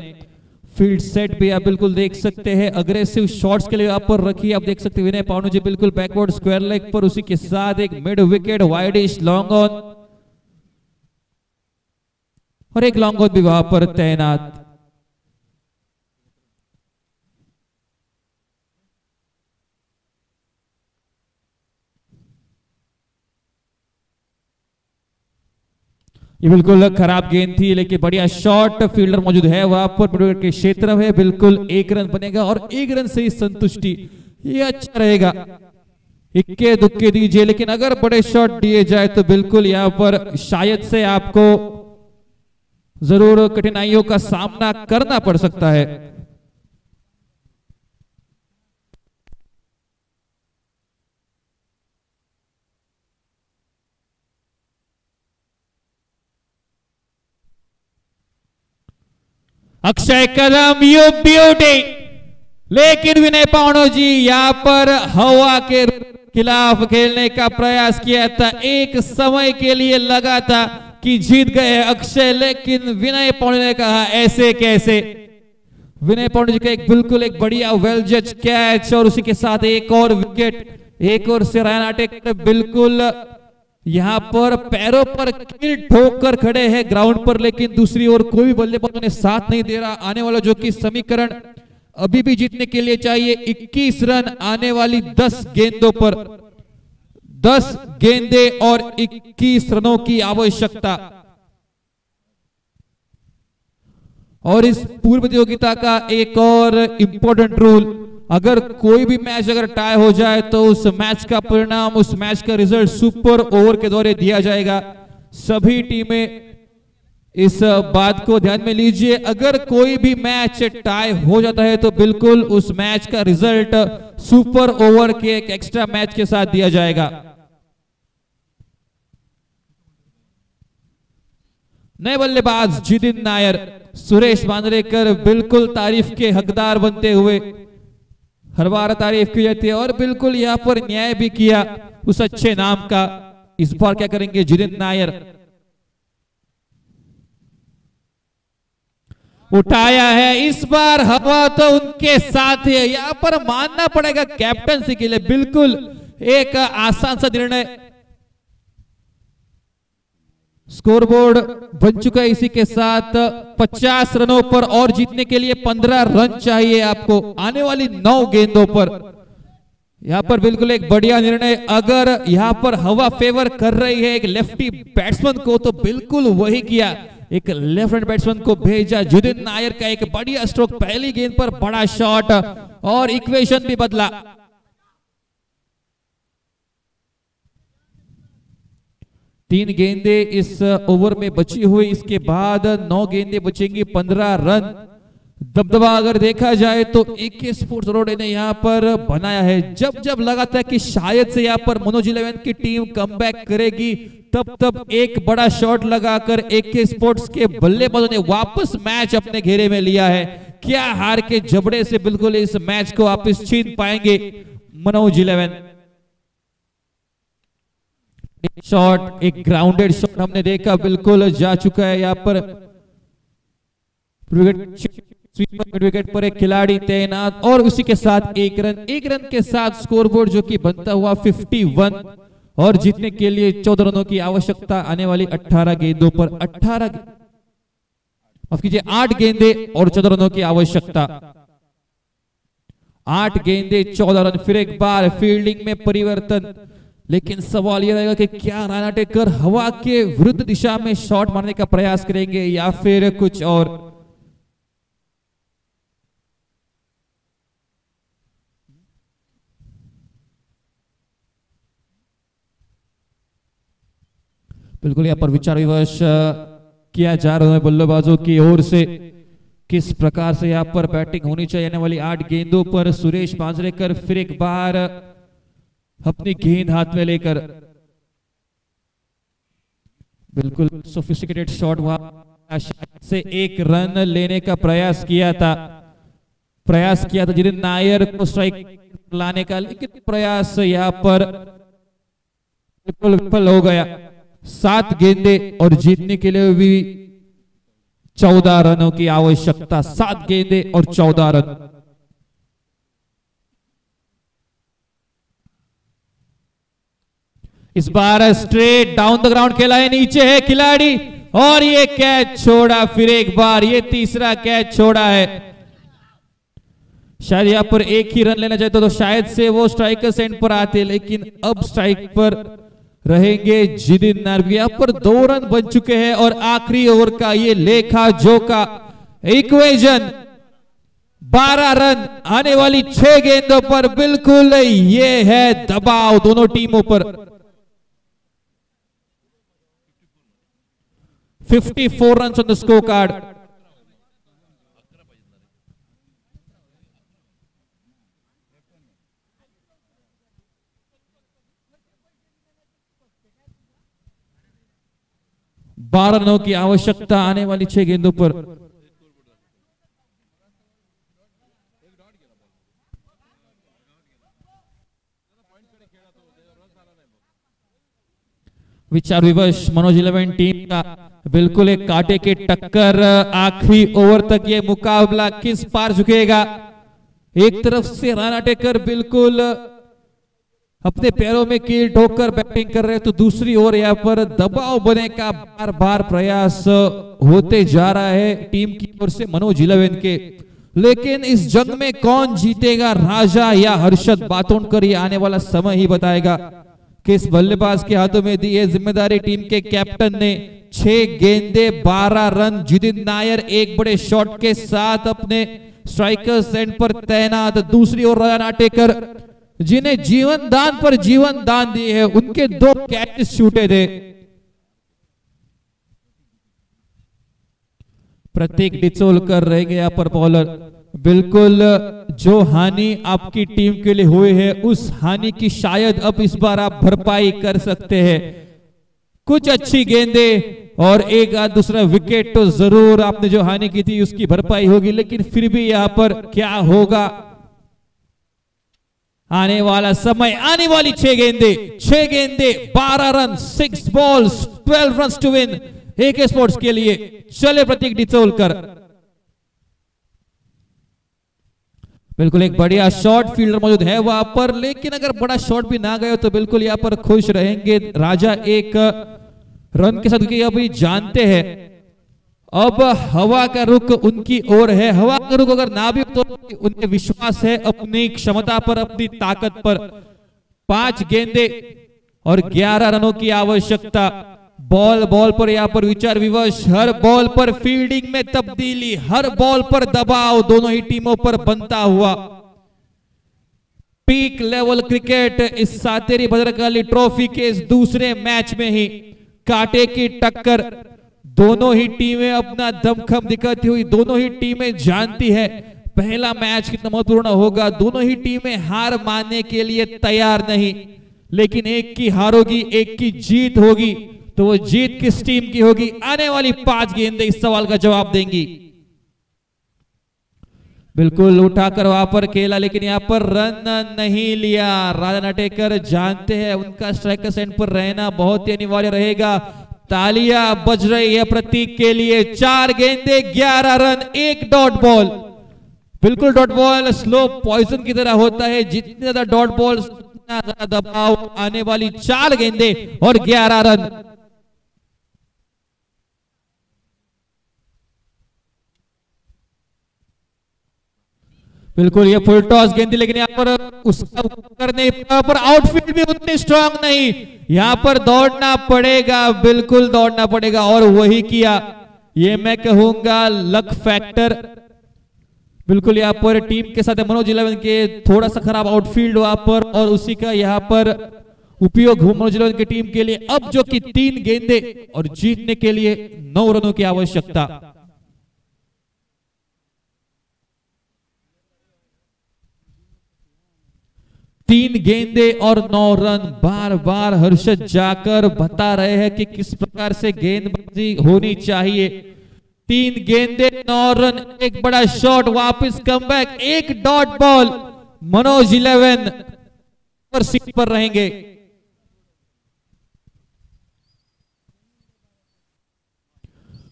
Speaker 2: फील्ड सेट भी आप बिल्कुल देख सकते हैं, अग्रेसिव शॉट्स के लिए आप पर रखी, आप देख सकते हैं विनय पावनू जी बिल्कुल बैकवर्ड स्क्वायर लेग पर, उसी के साथ एक mid wicket widish long on और एक लॉन्ग ऑन भी वहां पर तैनात। ये बिल्कुल खराब गेंद थी, लेकिन बढ़िया शॉट, फील्डर मौजूद है वहां पर के क्षेत्र में, बिल्कुल 1 रन बनेगा और 1 रन से ही संतुष्टि, ये अच्छा रहेगा। इक्के दुक्के दीजिए, लेकिन अगर बड़े शॉट दिए जाए तो बिल्कुल यहां पर शायद से आपको जरूर कठिनाइयों का सामना करना पड़ सकता है। अक्षय कदम यू ब्यूटी, लेकिन विनय पावनू जी यहाँ पर हवा के खिलाफ खेलने का प्रयास किया था, एक समय के लिए लगा था कि जीत गए अक्षय, लेकिन विनय पावनू ने कहा ऐसे कैसे। विनय पावनू जी का बिल्कुल एक बढ़िया वेल जज कैच और उसी के साथ एक और विकेट। एक और से रायन आटेकर बिल्कुल यहां पर पैरों पर कील ठोक कर खड़े हैं ग्राउंड पर, लेकिन दूसरी ओर कोई भी बल्लेबाज ने साथ नहीं दे रहा। आने वाला जो कि समीकरण अभी भी जीतने के लिए चाहिए 21 रन आने वाली 10 गेंदों पर, 10 गेंदे और 21 रनों की आवश्यकता। और इस पूर्व प्रतियोगिता का एक और इंपॉर्टेंट रूल, अगर कोई भी मैच अगर टाई हो जाए तो उस मैच का परिणाम, उस मैच का रिजल्ट सुपर ओवर के द्वारा दिया जाएगा। सभी टीमें इस बात को ध्यान में लीजिए, अगर कोई भी मैच टाई हो जाता है तो बिल्कुल उस मैच का रिजल्ट सुपर ओवर के एक एक्स्ट्रा मैच के साथ दिया जाएगा। नए बल्लेबाज जितिन नायर, सुरेश मांजरेकर बिल्कुल तारीफ के हकदार बनते हुए, हर बार तारीफ की जाती है और बिल्कुल यहां पर न्याय भी किया उस अच्छे नाम का। इस बार क्या करेंगे जितिन नायर, उठाया है, इस बार हवा तो उनके साथ है। यहां पर मानना पड़ेगा कैप्टनसी के लिए बिल्कुल एक आसान सा निर्णय। स्कोरबोर्ड बन चुका है इसी के साथ 50 रनों पर और जीतने के लिए 15 रन चाहिए आपको आने वाली 9 गेंदों पर। यहां पर बिल्कुल एक बढ़िया निर्णय, अगर यहां पर हवा फेवर कर रही है एक लेफ्टी बैट्समैन को तो बिल्कुल वही किया, एक लेफ्ट हैंड बैट्समैन को भेजा। जितिन नायर का एक बढ़िया स्ट्रोक, पहली गेंद पर बड़ा शॉट और इक्वेशन भी बदला। तीन गेंदे इस ओवर में बची हुई, इसके बाद 9 गेंदे बचेंगी, 15 रन दबदबा अगर देखा जाए तो AK स्पोर्ट्स बड़ौदा ने यहाँ पर बनाया है। जब जब लगा था कि शायद से यहाँ पर मनोज 11 की टीम कमबैक करेगी, तब तब एक बड़ा शॉट लगाकर AK स्पोर्ट्स के बल्लेबाजों ने वापस मैच अपने घेरे में लिया है। क्या हार के जबड़े से बिल्कुल इस मैच को वापस छीन पाएंगे मनोज 11? शॉट, एक ग्राउंडेड शॉट हमने देखा, बिल्कुल जा चुका है यहाँ पर। विकेट पर एक खिलाड़ी तैनात और उसी के साथ एक रन के साथ स्कोरबोर्ड जो कि बनता हुआ 51 और जीतने के लिए 14 रनों की आवश्यकता आने वाली 18 गेंदों पर 8 गेंदे और 14 रनों की आवश्यकता। 8 गेंदे 14 रन। फिर एक बार फील्डिंग में परिवर्तन, लेकिन सवाल यह रहेगा कि क्या राणा टेकर हवा के विरुद्ध दिशा में शॉट मारने का प्रयास करेंगे या फिर कुछ और। बिल्कुल यहाँ पर विचार विमर्श किया जा रहा है बल्लेबाजों की ओर से, किस प्रकार से यहाँ पर बैटिंग होनी चाहिए। आने वाली 8 गेंदों पर सुरेश मांजरेकर फिर एक बार अपनी गेंद हाथ में लेकर, बिल्कुल सोफिस्टिकेटेड शॉट वहां से एक रन लेने का प्रयास किया था जितिन नायर को स्ट्राइक लाने का, लेकिन प्रयास यहाँ पर बिल्कुल विफल हो गया। 7 गेंदे और जीतने के लिए भी 14 रनों की आवश्यकता। 7 गेंदे और 14 रन। इस बार स्ट्रेट डाउन द ग्राउंड खेला है, नीचे है खिलाड़ी और ये कैच छोड़ा। फिर एक बार ये तीसरा कैच छोड़ा है। शायद यहां पर एक ही रन लेना चाहते तो शायद से वो स्ट्राइकर एंड पर आते, लेकिन अब स्ट्राइक पर रहेंगे जितिन नायर। यहाँ पर 2 रन बन चुके हैं और आखिरी ओवर का ये लेखा जोखा इक्वेशन 12 रन आने वाली 6 गेंदों पर। बिल्कुल ये है दबाव दोनों टीमों पर। 54 runs on the scorecard. बारह रनों की आवश्यकता आने वाली 6 गेंदों पर। विचार विवश मनोज 11 टीम का बिल्कुल एक कांटे के टक्कर। आखिरी ओवर तक ये मुकाबला किस पार झुकेगा। एक तरफ से राणा टेकर बिल्कुल अपने पैरों में कील ठोककर बैटिंग कर रहे हैं, तो दूसरी ओर यहाँ पर दबाव बने का बार बार प्रयास होते जा रहा है टीम की ओर से मनोज 11 के। लेकिन इस जंग में कौन जीतेगा, राजा या हर्षद बातोंडकर, ये आने वाला समय ही बताएगा। किस बल्लेबाज के हाथों में दी है जिम्मेदारी टीम के कैप्टन ने। 6 गेंदे 12 रन। जितिन नायर एक बड़े शॉट के साथ अपने स्ट्राइकर एंड पर तैनात। दूसरी ओर राणा टेकर जिन्हें जीवन दान पर जीवन दान दिए है, उनके 2 कैचेस छूटे थे। प्रतीक डिचोलकर रहेंगे यहाँ पर बॉलर। बिल्कुल जो हानि आपकी टीम के लिए हुई है, उस हानि की शायद अब इस बार आप भरपाई कर सकते हैं। कुछ अच्छी गेंदे और एक आध दूसरा विकेट तो जरूर आपने जो हानि की थी उसकी भरपाई होगी, लेकिन फिर भी यहां पर क्या होगा आने वाला समय। आने वाली 6 गेंदे 12 run, 6 balls 12 run to win AK sports के लिए। चले प्रतीक डिचोलकर। बिल्कुल एक बढ़िया शॉट फील्डर मौजूद है वहां पर, लेकिन अगर बड़ा शॉट भी ना गए तो बिल्कुल यहां पर खुश रहेंगे राजा एक रन के साथ। अभी जानते हैं अब हवा का रुख उनकी ओर है। हवा का रुख अगर ना भी हो तो उन्हें विश्वास है अपनी क्षमता पर, अपनी ताकत पर। 5 गेंदे और 11 रनों की आवश्यकता। बॉल पर यहां पर विचार विवश, हर बॉल पर फील्डिंग में तब्दीली, हर बॉल पर दबाव दोनों ही टीमों पर बनता हुआ। पीक लेवल क्रिकेट इस सातेरी भद्रकाली ट्रॉफी के इस दूसरे मैच में ही कांटे की टक्कर दोनों ही टीमें अपना दमखम दिखाती हुई, दोनों ही टीमें जानती है पहला मैच कितना महत्वपूर्ण होगा। दोनों ही टीमें हार मानने के लिए तैयार नहीं, लेकिन एक की हार होगी, एक की जीत होगी, तो वो जीत किस टीम की होगी? आने वाली 5 गेंदें इस सवाल का जवाब देंगी। बिल्कुल उठाकर वहां पर खेला, लेकिन यहाँ पर रन नहीं लिया। राजा नाटेकर जानते हैं उनका स्ट्राइकर एंड पर रहना बहुत ही अनिवार्य रहेगा। तालियां बज रही है प्रतीक के लिए। 4 गेंदे 11 रन, 1 डॉट बॉल। बिल्कुल डॉट बॉल स्लो पॉइजन की तरह होता है, जितने ज्यादा डॉट बॉल उतना ज्यादा दबाव। आने वाली 4 गेंदे और 11 रन। बिल्कुल ये फुल टॉस गेंदी, लेकिन यहाँ पर उसका करने पर आउटफील्ड भी उतनी स्ट्रांग नहीं। यहाँ पर दौड़ना पड़ेगा, बिल्कुल दौड़ना पड़ेगा, और वही किया। ये मैं कहूंगा लक फैक्टर। बिल्कुल यहाँ पर टीम के साथ मनोज 11 के थोड़ा सा खराब आउटफील्ड वहां पर, और उसी का यहाँ पर उपयोग मनोज 11 की टीम के लिए। अब जो कि 3 गेंदे और जीतने के लिए 9 रनों की आवश्यकता। तीन गेंदे और 9 रन। बार बार हर्षद जाकर बता रहे हैं कि किस प्रकार से गेंदबाजी होनी चाहिए। 3 गेंदे 9 रन, एक बड़ा शॉट, वापस कमबैक, 1 डॉट बॉल। मनोज 11 पर सीट पर रहेंगे।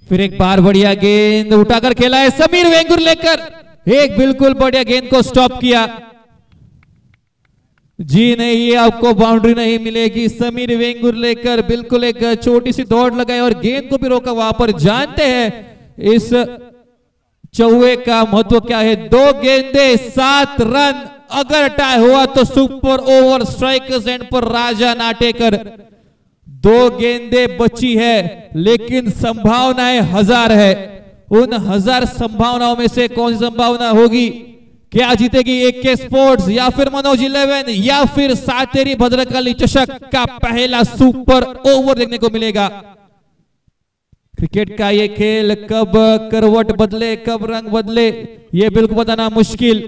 Speaker 2: फिर एक बार बढ़िया गेंद उठाकर खेला है समीर वेंगुर लेकर, एक बिल्कुल बढ़िया गेंद को स्टॉप किया। जी नहीं, ये आपको बाउंड्री नहीं मिलेगी। समीर वेंगुर लेकर बिल्कुल एक छोटी सी दौड़ लगाई और गेंद को भी रोका वहां पर। जानते हैं इस चौवे का महत्व क्या है। 2 गेंदे 7 रन, अगर टाई हुआ तो सुपर ओवर। स्ट्राइकर्स एंड पर राजा नाटेकर। 2 गेंदे बची है, लेकिन संभावनाएं 1000 है। उन 1000 संभावनाओं में से कौन सी संभावना होगी? क्या जीतेगी AK स्पोर्ट्स, या फिर मनोज 11, या फिर सातेरी भद्रकाली चषक का पहला सुपर ओवर देखने को मिलेगा। क्रिकेट का ये खेल कब करवट बदले, कब रंग बदले, ये बिल्कुल बताना मुश्किल।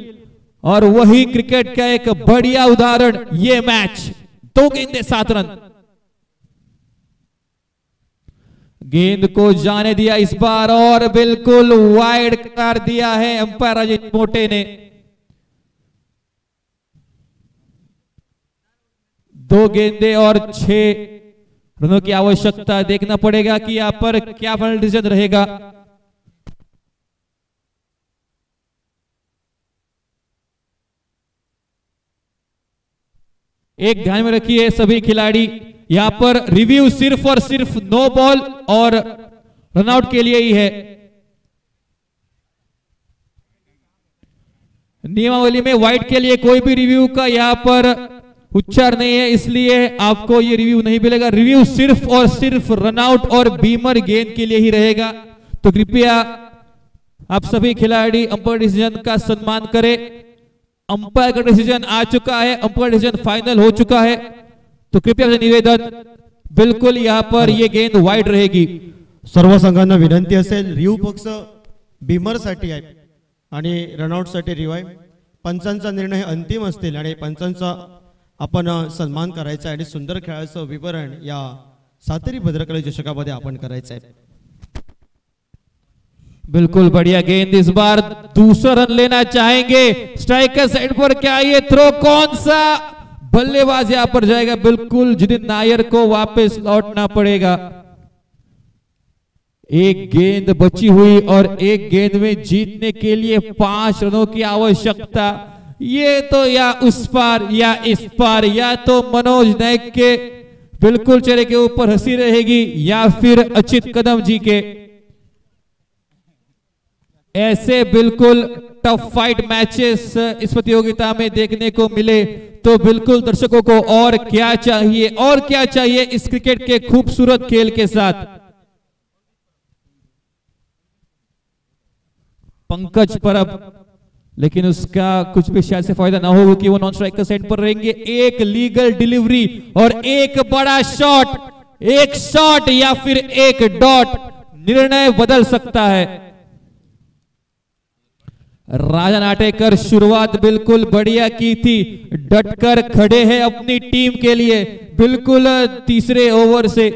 Speaker 2: और वही क्रिकेट का एक बढ़िया उदाहरण ये मैच। 2 गेंदे 7 रन। गेंद को जाने दिया इस बार और बिल्कुल वाइड कर दिया है अंपायर अजय मोटे ने। 2 गेंदे और 6 रनों की आवश्यकता। देखना पड़ेगा कि यहां पर क्या फाइनल डिसीजन रहेगा। एक ध्यान में रखिए सभी खिलाड़ी, यहां पर रिव्यू सिर्फ और सिर्फ नो बॉल और रनआउट के लिए ही है। नियमावली में वाइड के लिए कोई भी रिव्यू का यहां पर उच्चार नहीं है, इसलिए आपको ये रिव्यू नहीं मिलेगा। रिव्यू सिर्फ और सिर्फ रनआउट और बीमर गेंद के लिए ही रहेगा। तो कृपया आप सभी खिलाड़ी अंपायर डिसीजन का सम्मान करें। अंपायर का डिसीजन आ चुका है, अंपायर डिसीजन फाइनल हो चुका है। तो कृपया निवेदन, बिल्कुल यहाँ पर ये गेंद वाइड रहेगी।
Speaker 3: सर्व संघांना विनंती असेल, रिव्यू पक्ष बीमर साठी आहे आणि रनआउट साठी रिवाइव। पंचांचा निर्णय अंतिम असतील आणि पंचांचा आपण सन्मान करायचा आणि सुंदर खेळाचं विवरण या सातेरी भद्रकाली चषकामध्ये आपण करायचं आहे।
Speaker 2: बिल्कुल बढ़िया गेंद, इस बार दूसरा रन लेना चाहेंगे। स्ट्राइकर साइड पर क्या ये थ्रो, कौन सा बल्लेबाज यहां पर जाएगा? बिल्कुल जितिन नायर को वापस लौटना पड़ेगा। 1 गेंद बची हुई और 1 गेंद में जीतने के लिए 5 रनों की आवश्यकता। ये तो या उस पार या इस पार, या तो मनोज नायक के बिल्कुल चेहरे के ऊपर हंसी रहेगी या फिर अचित कदम जी के। ऐसे बिल्कुल टफ फाइट मैचेस इस प्रतियोगिता में देखने को मिले तो बिल्कुल दर्शकों को और क्या चाहिए, और क्या चाहिए इस क्रिकेट के खूबसूरत खेल के साथ। पंकज परब, लेकिन उसका कुछ भी शायद से फायदा ना हो कि वो नॉन स्ट्राइकर साइड पर रहेंगे। एक लीगल डिलीवरी और एक बड़ा शॉट, एक शॉट या फिर एक डॉट। निर्णय बदल सकता है। राजा नाटेकर शुरुआत बिल्कुल बढ़िया की थी, डटकर खड़े हैं अपनी टीम के लिए। बिल्कुल तीसरे ओवर से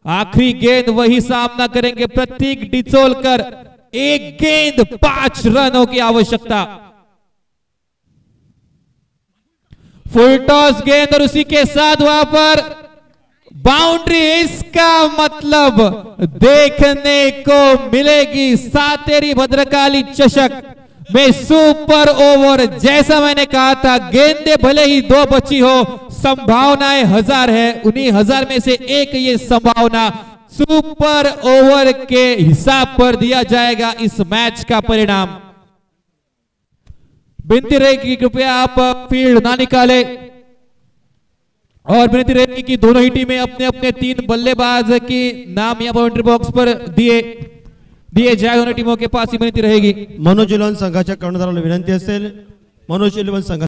Speaker 2: आखिरी गेंद वही सामना करेंगे प्रतीक डिचोलकर। एक गेंद 5 रनों की आवश्यकता। फुल टॉस गेंद और उसी के साथ वहां पर बाउंड्री। इसका मतलब देखने को मिलेगी सातेरी भद्रकाली चषक में सुपर ओवर। जैसा मैंने कहा था, गेंदे भले ही 2 बची हो, संभावनाएं 1000 है। उन्हीं 1000 में से एक ये संभावना सुपर ओवर के हिसाब पर दिया जाएगा इस मैच का परिणाम। विनती रहेगी कृपया आप फील्ड ना निकाले और विनती रहेगी कि दोनों ही टीमें अपने अपने 3 बल्लेबाज की नाम यहाँ बाउंड्री बॉक्स पर दिए जाए। दोनों टीमों के पास ही विनती रहेगी।
Speaker 3: मनोज इलेव्हन संघाच्या कर्णधाराला विनंती असेल, मनोज इलेव्हन संघ